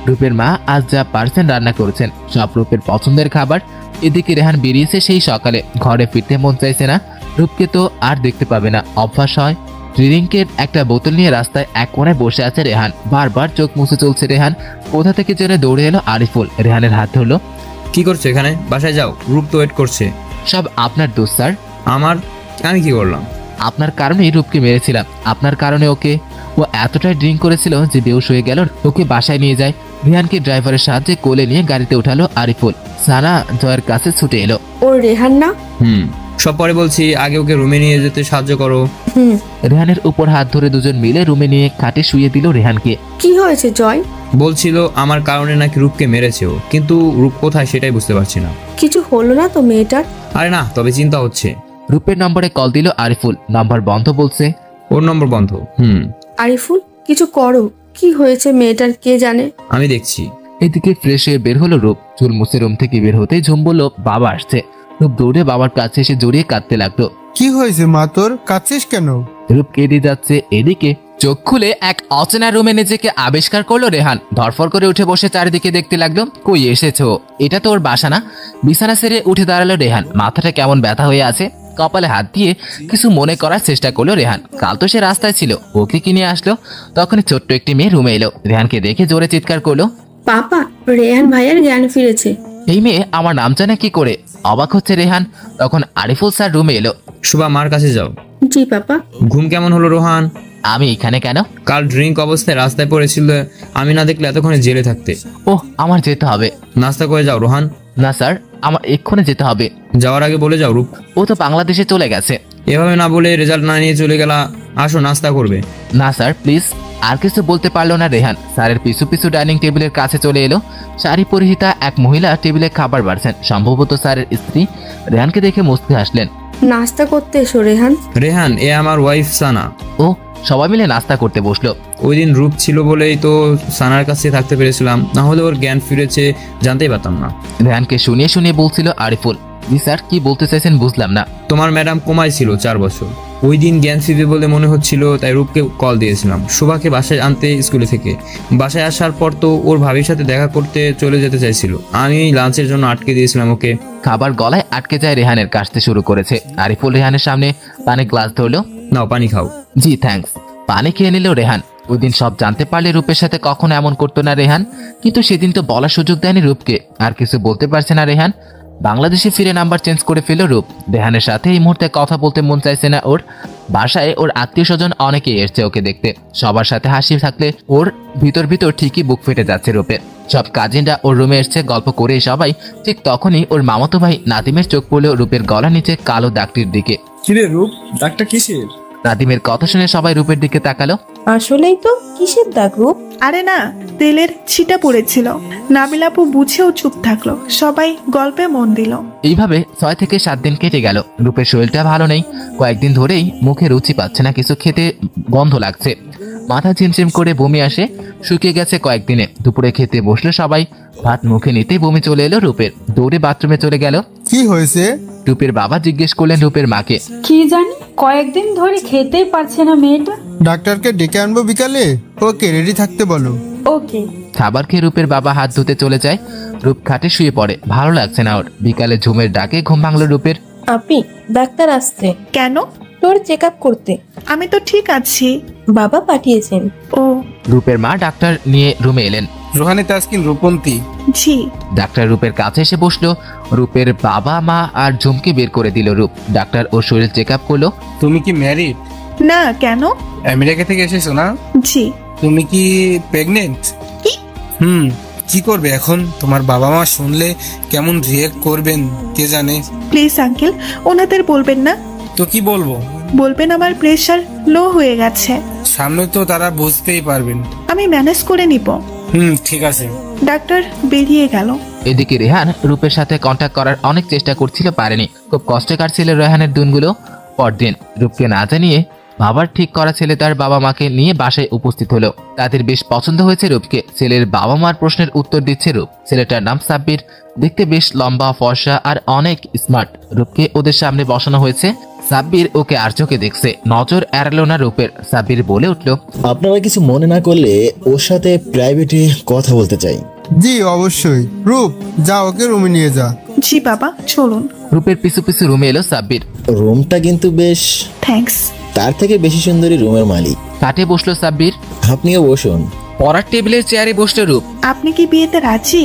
রূপের মা আজ যা পারছেন রান্না করেছেন, সব রূপের পছন্দের খাবার। এদিকে রেহান বেরিয়েছে সেই সকালে, ঘরে ফিরতে মন চাইছে না। রূপকে তো আর দেখতে পাবে না, অভ্যাস হয়। ড্রিঙ্কের একটা বোতল নিয়ে রাস্তায় এক কোণায় বসে আছে রেহান। বারবার চোখ মুছে চলছে রেহান। কোথা থেকে যেন দৌড়ে এলো আরিফুল, রেহানের হাত ধরলো। কি করছো এখানে? বাসায় যাও, রূপ তো ওয়েট করছে। সব আপনার দোষ স্যার। আমি কি করলাম? আপনার কারণেই রূপকে মেরেছিলাম। আপনার কারণে ও এতটাই ড্রিঙ্ক করেছিল যে বেহুশ হয়ে গেল। ওকে বাসায় নিয়ে যায়। রেহানকে ড্রাইভারের সাহায্যে কোলে নিয়ে গাড়িতে উঠালো আরিফুল। সানা জয়ের কাছে ছুটে এলো। ও রেহান না? সব পরে বলছি, আগে ওকে রুমে নিয়ে যেতে সাহায্য করো। রেহানের উপর হাত ধরে দুজন মিলে রুমে নিয়ে খাটে শুয়ে দিল রেহানকে। কি হয়েছে জয়? বলছিল আমার কারণে নাকি রূপকে মেরেছে ও, কিন্তু রূপ কোথায় সেটাই বুঝতে পারছি না। কিছু হলো না তো মেয়েটার? আরে না, তবে চিন্তা হচ্ছে। রূপের নম্বরে কল দিল আরিফুল। নাম্বার বন্ধ বলছে। ওর নম্বর বন্ধ। আরিফুল, কিছু করো। কি হয়েছে মেয়েটার কে জানে? আমি দেখছি। এদিকে ফ্রেশ হয়ে বের হলো রূপ। চুল মুছে রুম থেকে বের হতেই ঝুম বলল, বাবা আসছে। রূপ দৌড়ে বাবার কাছে এসে জড়িয়ে কাঁদতে লাগলো। কি হয়েছে মা তোর? কাঁদছিস কেন? রূপ কেঁদে যাচ্ছে। এদিকে চোখ খুলে এক অচেনা রুমে নিজেকে আবিষ্কার করলো রেহান। ধরফর করে উঠে বসে চারিদিকে দেখতে লাগলো। কই এসেছো? এটা তো ওর বাসা না। বিছানা ছেড়ে উঠে দাঁড়ালো রেহান। মাথাটা কেমন ব্যথা হয়ে আছে। কপালে হাত দিয়ে কিছু মনে করার চেষ্টা করলো রেহান। কাল তো সে রাস্তায় ছিল, ওকে কি নিয়ে আসলো? তখনই ছোট্ট একটি মেয়ে রুমে এলো। রেহানকে দেখে জোরে চিৎকার করলো, পাপা, রেহান ভাইয়ের জ্ঞান ফিরেছে। এই মেয়ে আমার নাম জানে কি করে? অবাক হচ্ছে রেহান। তখন আরিফুল স্যার রুমে এলো। শুভা, মার কাছে যাও। জি পাপা। ঘুম কেমন হলো রোহান? আমি এখানে কেন? কাল ড্রিঙ্ক অবস্থায় রাস্তায় পড়েছিল, আমি না দেখলে এতক্ষণে জেলে থাকতে। ওহ, আমার যেতে হবে। নাস্তা করে যাও রোহান। না স্যার, আমার এক্ষুনি যেতে হবে। যাওয়ার আগে বলে যাও রূপ। ও তো বাংলাদেশে চলে গেছে। এভাবে না বলে রেজাল্ট না নিয়ে চলে গেলা। আসো নাস্তা করবে। না স্যার, প্লিজ। আর কিছু বলতে পারলো না রেহান। স্যারের পিছু পিছু ডাইনিং টেবিলের কাছে চলে এলো। শাড়ি পরিহিতা এক মহিলা টেবিলে খাবার বাড়ছেন, সম্ভবত স্যারের স্ত্রী। রেহানকে দেখে মুস্কি হাসলেন। নাস্তা করতে এসো রেহান। রেহান, এ আমার ওয়াইফ সানা। ও, সবাই মিলে নাস্তা করতে বসলো। ওই দিন রূপ ছিল বলেই তো সানার কাছে থাকতে পেরেছিলাম, না হলে ওর জ্ঞান ফিরেছে জানতেই পারতাম না। রেহানকে শুনিয়ে শুনিয়ে বলছিল আরিফুল। জি স্যার, কি বলতে চাইছেন বুঝলাম না। তোমার ম্যাডাম কোমায় ছিল 4 বছর। ওই দিন জ্ঞান ফিরবে বলে মনে হচ্ছিল, তাই রূপকে কল দিয়েছিলাম শোভাকে বাসায় আনতে স্কুলে থেকে। বাসায় আসার পর তো ওর ভাবির সাথে দেখা করতে চলে যেতে চাইছিল, আমি লাঞ্চের জন্য আটকে দিয়েছিলাম ওকে। খাবার গলায় আটকে যায় রেহানের। কাশতে শুরু করেছে। আরিফুল রেহানের সামনে পানির গ্লাস ধরলো। নাও পানি খাও। জি থ্যাঙ্কস। পানি খেয়ে নিল রেহান। ওই দিন সব জানতে পারলে রূপের সাথে কখনো এমন করতো না রেহান, কিন্তু সেদিন তো বলার সুযোগ দেয়নি রূপকে। আর কিছু বলতে পারছে না রেহান। বাংলাদেশে ফিরে নাম্বার চেঞ্জ করে ফেলল রূপ। রেহানের সাথে এই মুহূর্তে কথা বলতে মন চাইছে না ওর। বাসায় ওর আত্মীয় স্বজন অনেকে এসছে ওকে দেখতে। সবার সাথে হাসি থাকলে ওর ভিতর ভিতর ঠিকই বুক ফেটে যাচ্ছে রূপের। সব কাজিনরা ওর রুমে এসছে গল্প করে সবাই। ঠিক তখনই ওর মামাতো ভাই নাদিমের চোখ পড়ল রূপের গলা নিচে কালো দাগটির দিকে। কিরে রূপ, দাগটা কিসের? নাদিমের কথা শুনে সবাই রূপের দিকে তাকালো। আসলেই তো, কিসের দাগ রূপ? আরে না, তেলের ছিটা পড়েছিল। নাবিলাপু বুঝেও চুপ থাকলো। সবাই গল্পে মন দিল। এইভাবে 6 থেকে 7 দিন কেটে গেল। রূপের শরীরটা ভালো নেই। কয়েকদিন ধরেই মুখে রুচি পাচ্ছে না, কিছু খেতে গন্ধ লাগছে। মাথা ঝিমঝিম করে বমি আসে। শুকিয়ে গেছে কয়েকদিনে। দুপুরে খেতে বসলো সবাই। ভাত মুখে নিতেই বমি চলে এলো রূপের। দৌড়ে বাথরুমে চলে গেল। কি হয়েছে? রূপের বাবা জিজ্ঞেস করলেন রূপের মাকে। কি জানি, কয়েকদিন ধরে খেতেই পারছে না মেয়েটা। ডাক্তারকে ডেকে আনবো বিকালে, ওকে রেডি থাকতে বলো। ওকে। খাবার খেয়ে রূপের বাবা হাত ধুতে চলে যায়। রূপ খাটে শুয়ে পড়ে। ভালো লাগছে না ওর। বিকালে ঝুমের ডাকে ঘুম ভাঙলো রূপের। আপি, ডাক্তার আসছে। কেন? তোর চেক আপ করতে। আমি তো ঠিক আছি। বাবা পাঠিয়েছেন। ও। রূপের মা ডাক্তার নিয়ে রুমে এলেন। রোহানি তাসকিন রূপন্তী। জি। ডাক্তার রূপের কাছে এসে বসলো। রূপের বাবা মা আর ঝুমকে বের করে দিল রূপ। ডাক্তার ওর শরীর চেক আপ করলো। তুমি কি ম্যারিড? না, কেন? আমেরিকা থেকে এসেছো না? জি। তুমি কি প্রেগনেন্ট? কি? কি করবে এখন? তোমার বাবা মা শুনলে কেমন রিয়েক্ট করবেন কে জানে। প্লিজ আঙ্কেল, ওনাদের বলবেন না। তো কি বলবো? বলবেন আমার প্রেশার লো হয়ে গেছে। সামনে তো তারা বুঝতেই পারবেন। আমি ম্যানেজ করে নিব। ঠিক আছে। ডাক্তার বেরিয়ে গেল। এদিকে রেহান রূপের সাথে কন্ট্যাক্ট করার অনেক চেষ্টা করছিল, পারেনি। খুব কষ্টে কাটছিল রেহানের দিনগুলো। পরদিন রূপকে না জানিয়ে বাবার ঠিক করা ছেলে তার বাবা মাকে নিয়ে বাসায় উপস্থিত হলো। তাদের বেশ পছন্দ হয়েছে রূপকে। ছেলের বাবা মার প্রশ্নের উত্তর দিচ্ছে রূপ। ছেলেটার নাম সাব্বির, দেখতে বেশ লম্বা, ফর্সা আর অনেক স্মার্ট। রূপকে ওদের সামনে বসানো হয়েছে। সাব্বির ওকে আর চোখে দেখছে, নজর এড়ালো না রূপের। সাব্বির বলে উঠল, আপনারা কিছু মনে না করলে ওর সাথে প্রাইভেটে কথা বলতে চাই। জি অবশ্যই। রূপ, যা ওকে রুমে নিয়ে যা। জি বাবা, চলুন। রূপের পিছু পিছু রুমে এলো সাব্বির। রুমটা কিন্তু বেশ। থ্যাঙ্কস। তার থেকে বেশি সুন্দরী রুমের মালিক। কাটে বসলো সাব্বির। আপনিও বসুন। পড়ার টেবিলের চেয়ারে বসলো রূপ। আপনি কি বিয়েতে রাজি?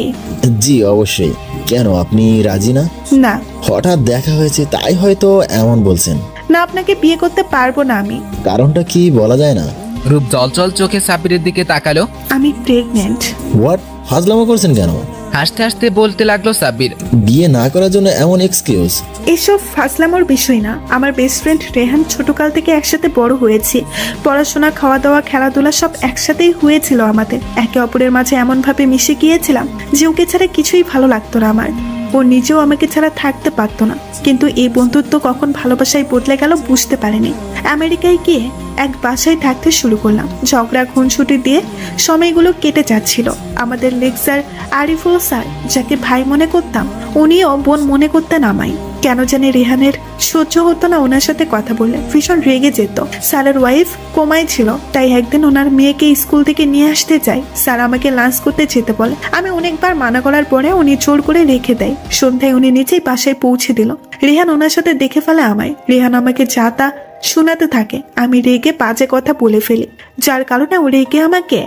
জি অবশ্যই। কেন, আপনি রাজি না? না। হঠাৎ দেখা হয়েছে তাই হয়তো এমন বলছেন। না, আপনাকে বিয়ে করতে পারবো না আমি। কারণটা কি বলা যায় না? রূপ জলজল চোখে সাব্বিরের দিকে তাকালো। আমি প্রেগনেন্ট। হোয়াট? ফাজলামো করছেন কেন? হাসতে হাসতে বলতে লাগলো সাব্বির। বিয়ে না করার জন্য এমন এক্সকিউজ? এসব ফাসলামোর বিষয় না। আমার বেস্ট ফ্রেন্ড রেহান ছোটকাল থেকে একসাথে বড় হয়েছি। পড়াশোনা, খাওয়া দাওয়া, খেলাধুলা সব একসাথেই হয়েছিল আমাদের। একে অপরের মাঝে এমনভাবে মিশে গিয়েছিলাম যে ওকে ছাড়া কিছুই ভালো লাগতো না আমার। ও নিজেও আমাকে ছাড়া থাকতে পারতো না। কিন্তু এই বন্ধুত্ব কখন ভালোবাসায় বদলে গেল বুঝতে পারিনি। আমেরিকায় গিয়ে এক বাসায় থাকতে শুরু করলাম। ঝগড়া খুনসুটি দিয়ে সময়গুলো কেটে যাচ্ছিল। আমাদের লেকচার আরিফুল স্যার, যাকে ভাই মনে করতাম, উনিও বোন মনে করতেন আমায়। কেন জানি রেহানের সহ্য হতো না ওনার সাথে কথা বললে, ভীষণ রেগে যেত। স্যারের ওয়াইফ কোমায় ছিল, তাই একদিন ওনার মেয়েকে স্কুল থেকে নিয়ে আসতে চাই। স্যার আমাকে লাঞ্চ করতে যেতে বলে। আমি অনেকবার মানা করার পরে উনি জোর করে রেখে দেয়। সন্ধ্যায় উনি নিজেই বাসায় পৌঁছে দিল। রেহান ওনার সাথে দেখে ফেলে আমায়। রেহান আমাকে যা তা শোনাতে থাকে। আমি রেগে বাজে কথা বলে ফেলি, যার কারণে ও রেগে আমাকে।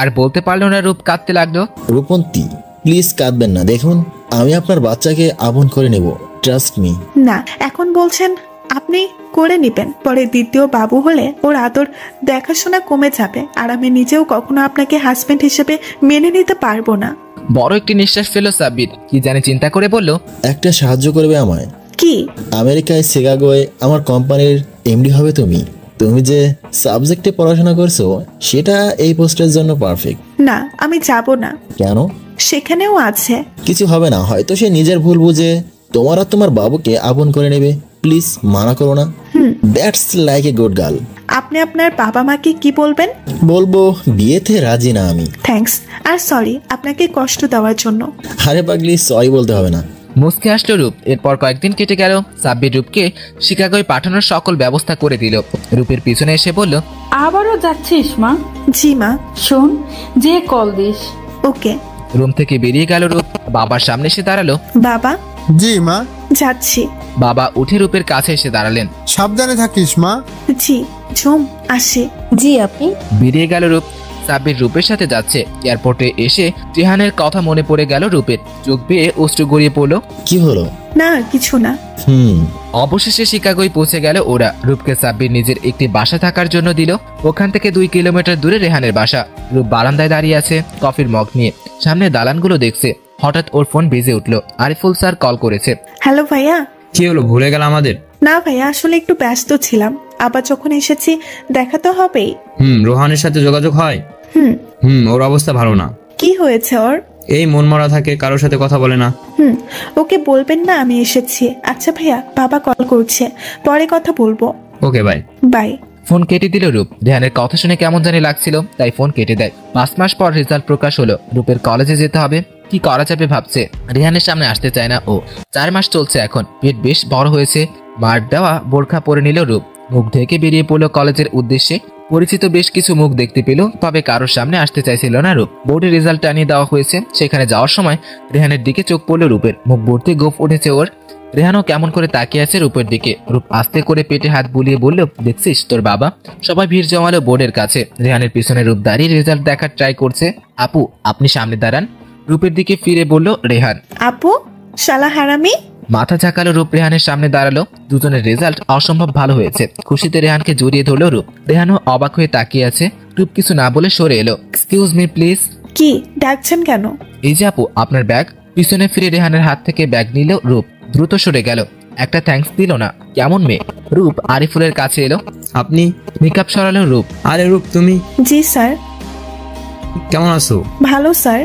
আর বলতে পারলো না, রূপ কাঁদতে লাগলো। রূপন্তী, প্লিজ কাঁদবেন না। দেখুন, আমি আপনার বাচ্চাকে আপন করে নেব, ট্রাস্ট মি। না, এখন বলছেন আপনি করে নিবেন, পরে দ্বিতীয় বাবু হলে ওর আদর দেখাশোনা কমে যাবে। আর আমি নিজেও কখনো আপনাকে হাজবেন্ড হিসেবে মেনে নিতে পারবো না। বড় একটি নিঃশ্বাস ফেলল সাব্বির। কি জানে চিন্তা করে বলল, একটা সাহায্য করবে আমায়? কি? আমেরিকায় শিকাগোয় আমার কোম্পানির এমডি হবে তুমি। তুমি যে সাবজেক্টে পড়াশোনা করছো সেটা এই পোস্টের জন্য পারফেক্ট। না, আমি যাব না। কেন? সেখানেও আছে। কিছু হবে না, হয়তো সে নিজের ভুল বুঝে তোমার আর তোমার বাবুকে আপন করে নেবে। প্লিজ মানা করো না। That's like a good girl. আপনি আপনার বাবা মাকে কি বলবেন? বলবো বিয়েতে রাজি না আমি। থ্যাঙ্কস, আর সরি আপনাকে কষ্ট দেওয়ার জন্য। আরে পাগলি, সরি বলতে হবে না। মুসকে আসলো রূপ। এরপর কয়েকদিন কেটে গেল। সাব্বির রূপকে শিকাগোয় পাঠানোর সকল ব্যবস্থা করে দিল। রূপের পিছনে এসে বলল, আবারও যাচ্ছিস মা? জি মা। শোন, যে কল দিস। ওকে। রুম থেকে বেরিয়ে গেল রূপ। বাবার সামনে এসে দাঁড়ালো। বাবা। জি মা। যাচ্ছি। বাবা উঠে রূপের কাছে এসে দাঁড়ালেন। সাবধানে থাকিস মা। জি। ঝুম, আসি। জি আপনি। বেরিয়ে গেল রূপ। সাব্বির রূপের সাথে যাচ্ছে। এয়ারপোর্টে এসে রেহানের কথা মনে পড়ে গেল রূপের। চোখ বেয়ে অশ্রু গড়িয়ে পড়লো। কি হলো? না, কিছু না। অবশেষে শিকাগোয় পৌঁছে গেল ওরা। রূপকে সাব্বির নিজের একটি বাসা থাকার জন্য দিল। ওখান থেকে 2 কিলোমিটার দূরে রেহানের বাসা। রূপ বারান্দায় দাঁড়িয়ে আছে কফির মগ নিয়ে, সামনে দালানগুলো দেখছে। হঠাৎ ওর ফোন বেজে উঠলো। আরিফুল স্যার কল করেছে। হ্যালো ভাইয়া। কি হলো, ভুলে গেল আমাদের? না ভাইয়া, আসলে একটু ব্যস্ত ছিলাম। আবার যখন এসেছি দেখা তো হবেই। রোহানের সাথে যোগাযোগ হয়? ওর অবস্থা ভালো না। কি হয়েছে ওর? এই মনমরা থাকে, কারোর সাথে কথা বলে না। ওকে বলবেন না আমি এসেছি। আচ্ছা ভাইয়া, বাবা কল করছে, পরে কথা বলবো। ওকে, বাই। বাই। ফোন কেটে দিল রূপ। রেহানের কথা শুনে কেমন জানি লাগছিল, তাই ফোন কেটে দেয়। 5 মাস পর রেজাল্ট প্রকাশ হলো। রূপের কলেজে যেতে হবে। কি করা যাবে ভাবছে। রেহানের সামনে আসতে চায় না ও। 4 মাস চলছে এখন। পেট বেশ বড় হয়েছে। মার দেওয়া বোরখা পরে নিল রূপ। মুখ ঢেকে বেরিয়ে পড়লো কলেজের উদ্দেশ্যে। পরিচিত বেশ কিছু মুখ দেখতে পেল, তবে কারোর সামনে আসতে চাইছিল না রূপ। বোর্ডের রেজাল্ট টানিয়ে দেওয়া হয়েছে। সেখানে যাওয়ার সময় রেহানের দিকে চোখ পড়লো রূপের। মুখ ভর্তি গোফ উঠেছে ওর। রেহানও কেমন করে তাকিয়ে আছে রূপের দিকে। রূপ আস্তে করে পেটে হাত বুলিয়ে বলল, দেখছিস তোর বাবা? সবাই ভিড় জমালো বোর্ডের কাছে। রেহানের পিছনে রূপ দাঁড়িয়ে রেজাল্ট দেখার ট্রাই করছে। আপু, আপনি সামনে দাঁড়ান। রূপের দিকে ফিরে বলল রেহান। আপু, শালা হারামি। মাথা ঝাঁকালো রূপ। রেহানের সামনে দাঁড়ালো। দুজনের রেজাল্ট অসম্ভব ভালো হয়েছে। খুশিতে রেহানকে জড়িয়ে ধরলো রূপ। রেহানও অবাক হয়ে তাকিয়ে আছে। রূপ কিছু না বলে সরে এলো। Excuse me please. কি ডাকছেন কেন? এই যে আপু, আপনার ব্যাগ। পিছনে ফিরে রেহানের হাত থেকে ব্যাগ নিল রূপ, দ্রুত সরে গেল। একটা থ্যাঙ্কস দিল না, কেমন মেয়ে। রূপ আরিফুলের কাছে এলো। আপনি? মেকআপ সরালো রূপ। আরে রূপ, তুমি জি স্যার। কেমন আছো? ভালো স্যার।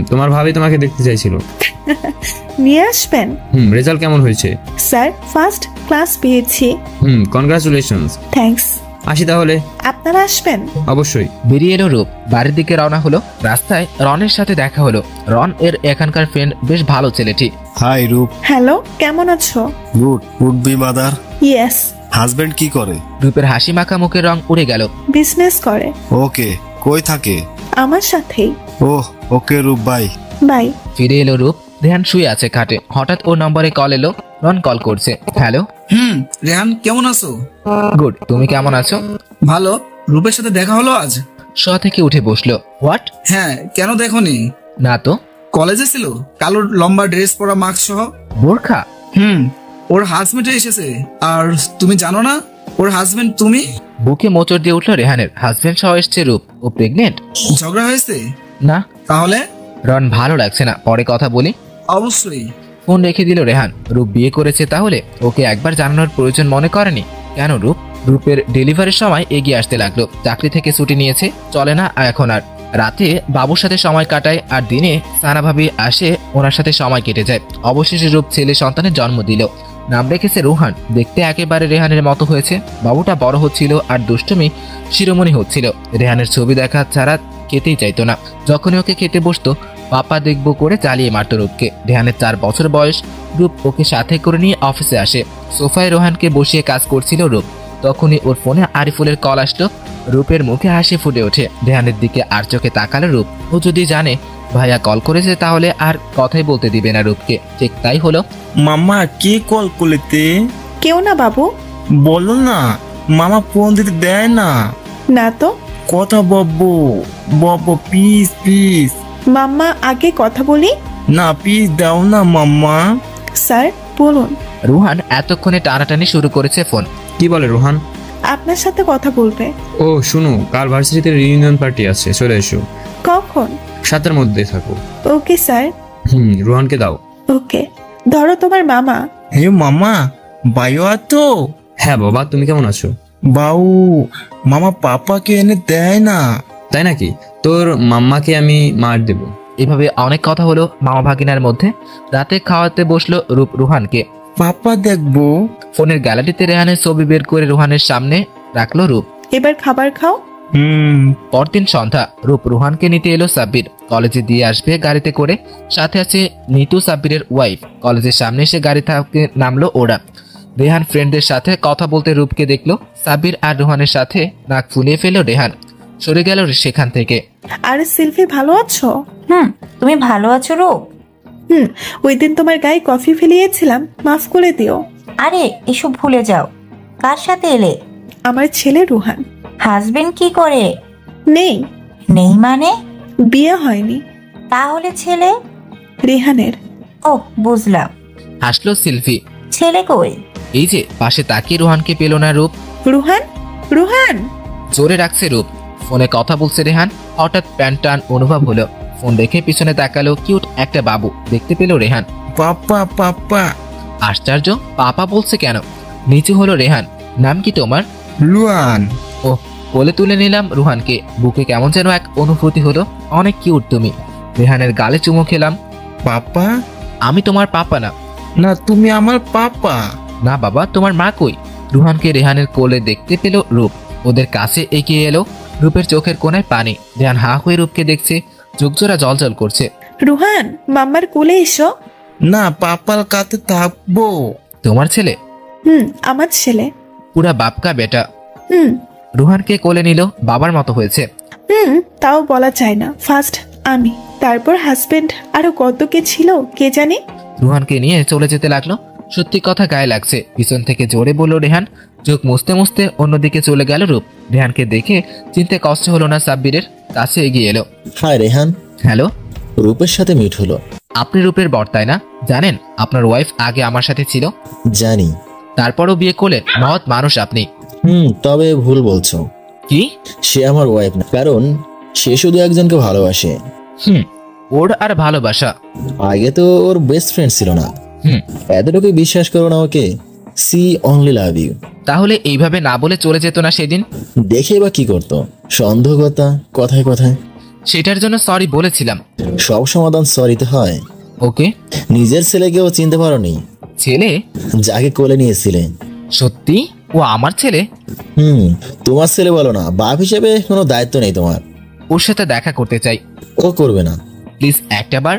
তোমার ভাবি তোমাকে দেখতে চাইছিল। নিয়ে আসবেন। রেজাল্ট কেমন হয়েছে? স্যার ফার্স্ট ক্লাস পেয়েছি। কনগ্রাচুলেশনস। থ্যাঙ্কস। আসি তাহলে। আপনারা আসবেন? অবশ্যই। বেরিয়ে এলো রূপ, বাড়ির দিকে রওনা হলো। রাস্তায় রনের সাথে দেখা হলো। রন এর এখানকার ফ্রেন্ড, বেশ ভালো ছেলেটি। হাই রূপ। হ্যালো, কেমন আছো? Good. Would be mother? Yes. Husband কি করে? রূপের হাসি মাখা মুখের রং উড়ে গেল। বিজনেস করে। ওকে, কই থাকে? আমার সাথেই। ওহ, ওকে রূপ, বাই। বাই। ফিরে এলো রূপ। রেহান শুয়ে আছে খাটে। হঠাৎ ওর নম্বরে কল এলো। রন কল করছে। হ্যালো। রেহান কেমন আছো? গুড, তুমি কেমন আছো? ভালো। রূপের সাথে দেখা হলো আজ। শোয়া থেকে উঠে বসলো। হোয়াট? হ্যাঁ, কেন দেখোনি? না তো। কলেজে ছিল, কালো লম্বা ড্রেস পরা, মাস্ক সহ। বোরখা? ওর হাজবেন্ড এসেছে। আর তুমি জানো না ওর হাজবেন্ড তুমি? বুকে মোচড় দিয়ে উঠলো রেহানের। হাজবেন্ড সহ এসছে রূপ। ও প্রেগনেন্ট? ঝগড়া হয়েছে? না। তাহলে? রন ভালো লাগছে না, পরে কথা বলি। অবশ্যই। ফোন রেখে দিল রেহান। রূপ বিয়ে করেছে, তাহলে ওকে একবার জানানোর প্রয়োজন মনে করেনি কেন? রূপের ডেলিভারির সময় এগিয়ে আসতে লাগলো। চাকরি থেকে ছুটি নিয়েছে, চলে না এখন আর। রাতে বাবুর সাথে সময় কাটায়, আর দিনে সানা ভাবি আসে, ওনার সাথে সময় কেটে যায়। অবশেষে রূপ ছেলে সন্তানের জন্ম দিল। নাম রেখেছে রোহান। দেখতে একেবারে রেহানের মতো হয়েছে। বাবুটা বড় হচ্ছিল আর দুষ্টুমি শিরোমণি হচ্ছিল। রেহানের ছবি দেখা ছাড়া খেতেই চাইতো না। যখনই ওকে খেতে বসতো, পাপা দেখবো করে চালিয়ে মারত রূপকে। রেহানের 4 বছর বয়স। রূপ ওকে সাথে করে নিয়ে অফিসে আসে। সোফায় রোহানকে বসিয়ে কাজ করছিল রূপ। তখনই ওর ফোনে আরিফুলের কল আসলো। রূপের মুখে হাসি ফুটে ওঠে। রেহানের দিকে আর চোখে তাকালো রূপ। ও যদি জানে ভাইয়া কল করেছে, তাহলে আর কথাই বলতে দিবে না রূপকে। ঠিক তাই হলো। মামা কে কল করলেতে? কেউ না বাবু। বলো না, মামা ফোন দিতে দেয় না। না তো। কথা বব্বো বব্বো, প্লিজ প্লিজ। মাম্মা আগে কথা বলি। না প্লিজ দাও না মাম্মা। স্যার বলুন। রোহান এতক্ষণে টানাটানি শুরু করেছে ফোন। কি বলে রোহান? আপনার সাথে কথা বলবে। ও শুনো, কাল ভার্সিটিতে রিউনিয়ন পার্টি আছে, চলে এসো। কখন? 7টার মধ্যে থাকো। Okay sir. রোহানকে দাও। ওকে। ধরো তোমার মামা। হে মামা, বায়ু তো? হ্যাঁ বাবা, তুমি কেমন আছো? বাউ, মামা পাপাকে এনে দেয় না। তাই নাকি? তোর মাম্মাকে আমি মার দেব। এভাবে অনেক কথা হলো মামা ভাগিনার মধ্যে। রাতে খাওয়াতে বসলো রূপ রোহানকে। পাপা দেখবো। ফোনের গ্যালারিতে রেহানের ছবি বের করে রোহানের সামনে রাখলো রূপ। এবার খাবার খাও। পরদিন সন্ধ্যা। রূপ রোহানকে নিতে এলো সাব্বির। কলেজে দিয়ে আসবে গাড়িতে করে। সাথে আছে নিতু, সাব্বিরের ওয়াইফ। কলেজের সামনে এসে গাড়ি থেকে নামলো ওরা। রেহান ফ্রেন্ডদের সাথে কথা বলতে রূপকে দেখলো। সাব্বির আর রোহানের সাথে নাক ফুলিয়ে ফেললো রেহান। সরে গেল সেখান থেকে। আরে সিলফি, ভালো আছো? তুমি ভালো আছো রূপ? ওই দিন তোমার গায়ে কফি ফেলিয়েছিলাম, মাফ করে দিও। আরে এসব ভুলে যাও। কার সাথে এলে? আমার ছেলে রোহান। হাজবেন্ড কি করে? নেই। নেই মানে? বিয়ে হয়নি। তাহলে ছেলে? রেহানের। ও বুঝলাম। হাসলো সিলফি। ছেলে কই? এই যে পাশে তাকিয়ে রোহানকে পেল না রূপ। রোহান, রোহান। জোরে রাখছে রূপ। ফোনে কথা বলছে রেহান। হঠাৎ প্যান্ট টান অনুভব হলো। ফোন দেখে পিছনে তাকালো। কিউট একটা বাবু দেখতে পেল রেহান। পাপা পাপা। আশ্চর্য, পাপা বলছে কেন? নিচু হলো রেহান। নাম কি তোমার? রুহান। ও, কোলে তুলে নিলাম রুহানকে। বুকে কেমন যেন এক অনুভূতি হলো। অনেক কিউট তুমি। রেহানের গালে চুমু খেলাম। পাপা? আমি তোমার পাপা না। না, তুমি আমার পাপা। না বাবা, তোমার মা কই? রুহানকে রেহানের কোলে দেখতে পেল রূপ। ওদের কাছে এগিয়ে এলো। রূপের চোখের কোণায় পানি। রেহান হা হয়ে রূপকে দেখছে। চোখজোড়া জলজল করছে। রুহান, মাম্মার কোলে এসো। না, পাপার কাছে থাকবো। তোমার ছেলে? আমার ছেলে। পুরা বাপকা বেটা। রুহানকে কোলে নিল। বাবার মতো হয়েছে। তাও বলা যায় না। ফার্স্ট আমি, তারপর হাজবেন্ড, আরো কত কে ছিল কে জানে। রুহানকে নিয়ে চলে যেতে লাগলো। সত্যি কথা গায়ে লাগছে। পিছন থেকে জোরে বলল রেহান। চোখ মুছতে মুছতে অন্যদিকে চলে গেল রূপ। রেহানকে দেখে চিনতে কষ্ট হলো না সাব্বিরের। কাছে এগিয়ে এলো। হাই রেহান। হ্যালো। রূপের সাথে মিট হলো। আপনি রূপের বর তাই না? জানেন আপনার ওয়াইফ আগে আমার সাথে ছিল? জানি। তারপরও বিয়ে করলেন? মহৎ মানুষ আপনি। তবে ভুল বলছো। কি? সে আমার ওয়াইফ না, কারণ সে শুধু একজনকে ভালোবাসে। ওর আর ভালোবাসা। আগে তো ওর বেস্ট ফ্রেন্ড ছিল না। এতটুকু বিশ্বাস করো না ওকে। She only love you. তাহলে এইভাবে না বলে চলে যেত না সেদিন? দেখে বা কি করতো? সন্দেহকতা কথায় কথায়। সেটার জন্য সরি বলেছিলাম। সব সমাধান সরিতে হয়। ওকে। নিজের ছেলেকেও চিনতে পারোনি? ছেলে? যাকে কোলে নিয়েছিলে। সত্যি ও আমার ছেলে? তোমার ছেলে বলো না, বাপ হিসেবে কোনো দায়িত্ব নেই তোমার। ওর সাথে দেখা করতে চাই। ও করবে না। প্লিজ একটা বার।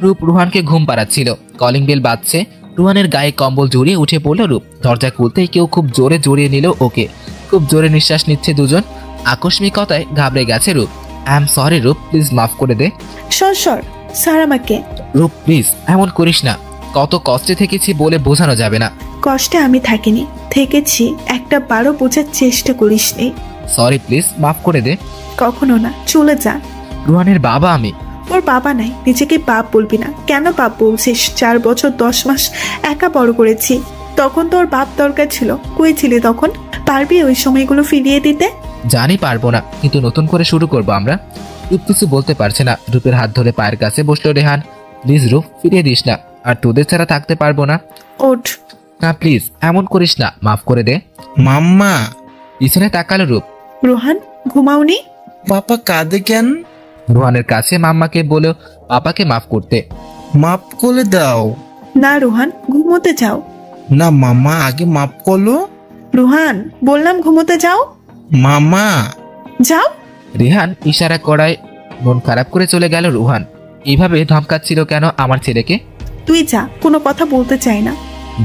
রূপ রুহানকে ঘুম পাড়াচ্ছিল। কলিং বেল বাজছে। রুহানের গায়ে কম্বল জড়িয়ে উঠে পড়ল রূপ। দরজা খুলতেই কেউ খুব জোরে জড়িয়ে নিল ওকে। খুব জোরে নিঃশ্বাস নিচ্ছে দুজন। আকস্মিকতায় ঘাবড়ে গেছে রূপ। আই এম সরি রূপ, প্লিজ মাফ করে দে। সর স্যার আমাকে। রূপ প্লিজ এমন করিস না। কত কষ্টে থেকেছি বলে বোঝানো যাবে না। কষ্টে আমি থাকিনি, থেকেছি, একটা বারো বোঝার চেষ্টা করিসনি। সরি প্লিজ মাফ করে দে। কখনো না, চলে যা। রুহানের বাবা আমি। ওর বাবা নাই, নিজেকে বাপ বলবি না। কেন বাপ বলছিস? 4 বছর 10 মাস একা বড় করেছি। তখন তো ওর বাপ দরকার ছিল। কই ছিলি তখন? পারবি ওই সময়গুলো ফিরিয়ে দিতে? জানি পারবো না, কিন্তু নতুন করে শুরু করবো আমরা। রূপ কিছু বলতে পারছে না। রূপের হাত ধরে পায়ের কাছে বসলো রেহান। প্লিজ রূপ ফিরিয়ে দিস না, আর তোদের ছাড়া থাকতে পারবো না। ওঠ না প্লিজ এমন করিস না, মাফ করে দে। মাম্মা। পিছনে তাকালো রূপ। রোহান ঘুমাওনি? পাপা কাঁদে কেন? রোহানের কাছে মাম্মাকে বলে পাপাকে মাফ করতে। মাফ করে দাও। না রোহান, ঘুমোতে যাও। না মাম্মা, আগে মাফ করলো। রোহান বললাম ঘুমোতে যাও। মামা যাও। রেহান ইশারা করায় মন খারাপ করে চলে গেল রুহান। এইভাবে ধমকাচ্ছিল কেন আমার ছেলেকে? তুই যা, কোনো কথা বলতে চাই না।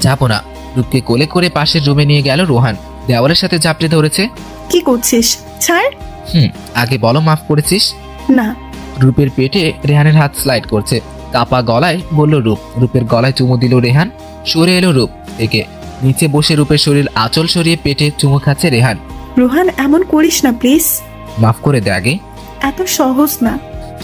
যাবো না। রূপকে কোলে করে পাশের রুমে নিয়ে গেল রোহান। দেওয়ালের সাথে চাপড়ে ধরেছে। কি করছিস? ছাড়। আগে বলো মাফ করেছিস? না। রূপের পেটে রেহানের হাত স্লাইড করছে। কাপা গলায় বলল রূপ। রূপের গলায় চুমু দিল রেহান। সরে এলো রূপ থেকে। নিচে বসে রূপের শরীর আঁচল সরিয়ে পেটে চুমু খাচ্ছে রেহান। রোহান এমন করিস না প্লিজ। মাফ করে দে আগে। এত সহজ না।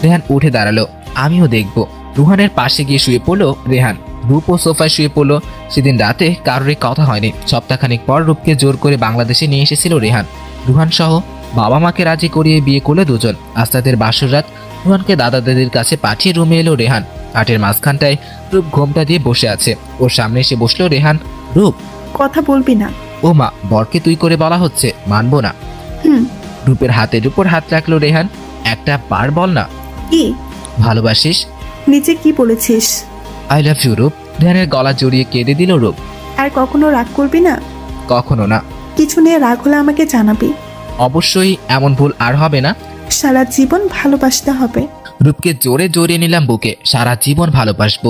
রেহান উঠে দাঁড়ালো। আমিও দেখবো। রুহানের পাশে গিয়ে শুয়ে পড়লো রেহান। রূপ ও সোফায় শুয়ে পড়লো। সেদিন রাতে কারোরই কথা হয়নি। সপ্তাহখানিক পর রূপকে জোর করে বাংলাদেশে নিয়ে এসেছিল রেহান। রুহান সহ বাবা মাকে রাজি করিয়ে বিয়ে করলো দুজন। আজ তাদের বাসর রাত। রুহানকে দাদা দাদির কাছে পাঠিয়ে রুমে এলো রেহান। খাটের মাঝখানটায় রূপ ঘোমটা দিয়ে বসে আছে। ওর সামনে এসে বসলো রেহান। রূপ কথা বলবি না। ও মা, বরকে তুই করে বলা হচ্ছে, মানবো না। রূপের হাতের উপর হাত রাখলো রেহান। একটা বার বল না। কি? ভালোবাসিস? নিচে কি বলেছিস? আই লাভ ইউ রূপ। রেহানের গলা জড়িয়ে কেঁদে দিল রূপ। আর কখনো রাগ করবি না? কখনো না। কিছু নিয়ে রাগ হলে আমাকে জানাবি। অবশ্যই, এমন ভুল আর হবে না। সারা জীবন ভালোবাসতে হবে। রূপকে জোরে জড়িয়ে নিলাম বুকে। সারা জীবন ভালোবাসবো।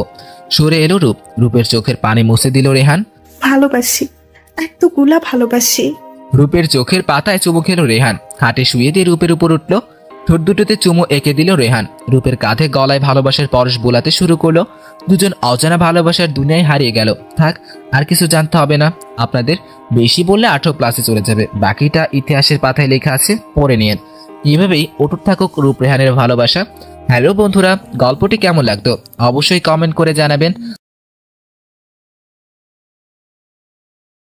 সরে এলো রূপ। রূপের চোখের পানি মুছে দিল রেহান। ভালোবাসি, এতগুলা ভালোবাসি। রূপের চোখের পাতায় চুমু খেলো রেহান। খাটে শুয়ে দিয়ে রূপের উপর উঠলো। ঠোঁট দুটোতে চুমু এঁকে দিল রেহান। রূপের কাঁধে গলায় ভালোবাসার পরশ বোলাতে শুরু করলো। দুজন অজানা ভালোবাসার দুনিয়ায় হারিয়ে গেল। থাক, আর কিছু জানতে হবে না আপনাদের। বেশি বললে 18+ চলে যাবে। বাকিটা ইতিহাসের পাতায় লেখা আছে, পড়ে নিয়েন। এইভাবেই অটুট থাকুক রূপ রেহানের ভালোবাসা। হ্যালো বন্ধুরা, গল্পটি কেমন লাগতো অবশ্যই কমেন্ট করে জানাবেন।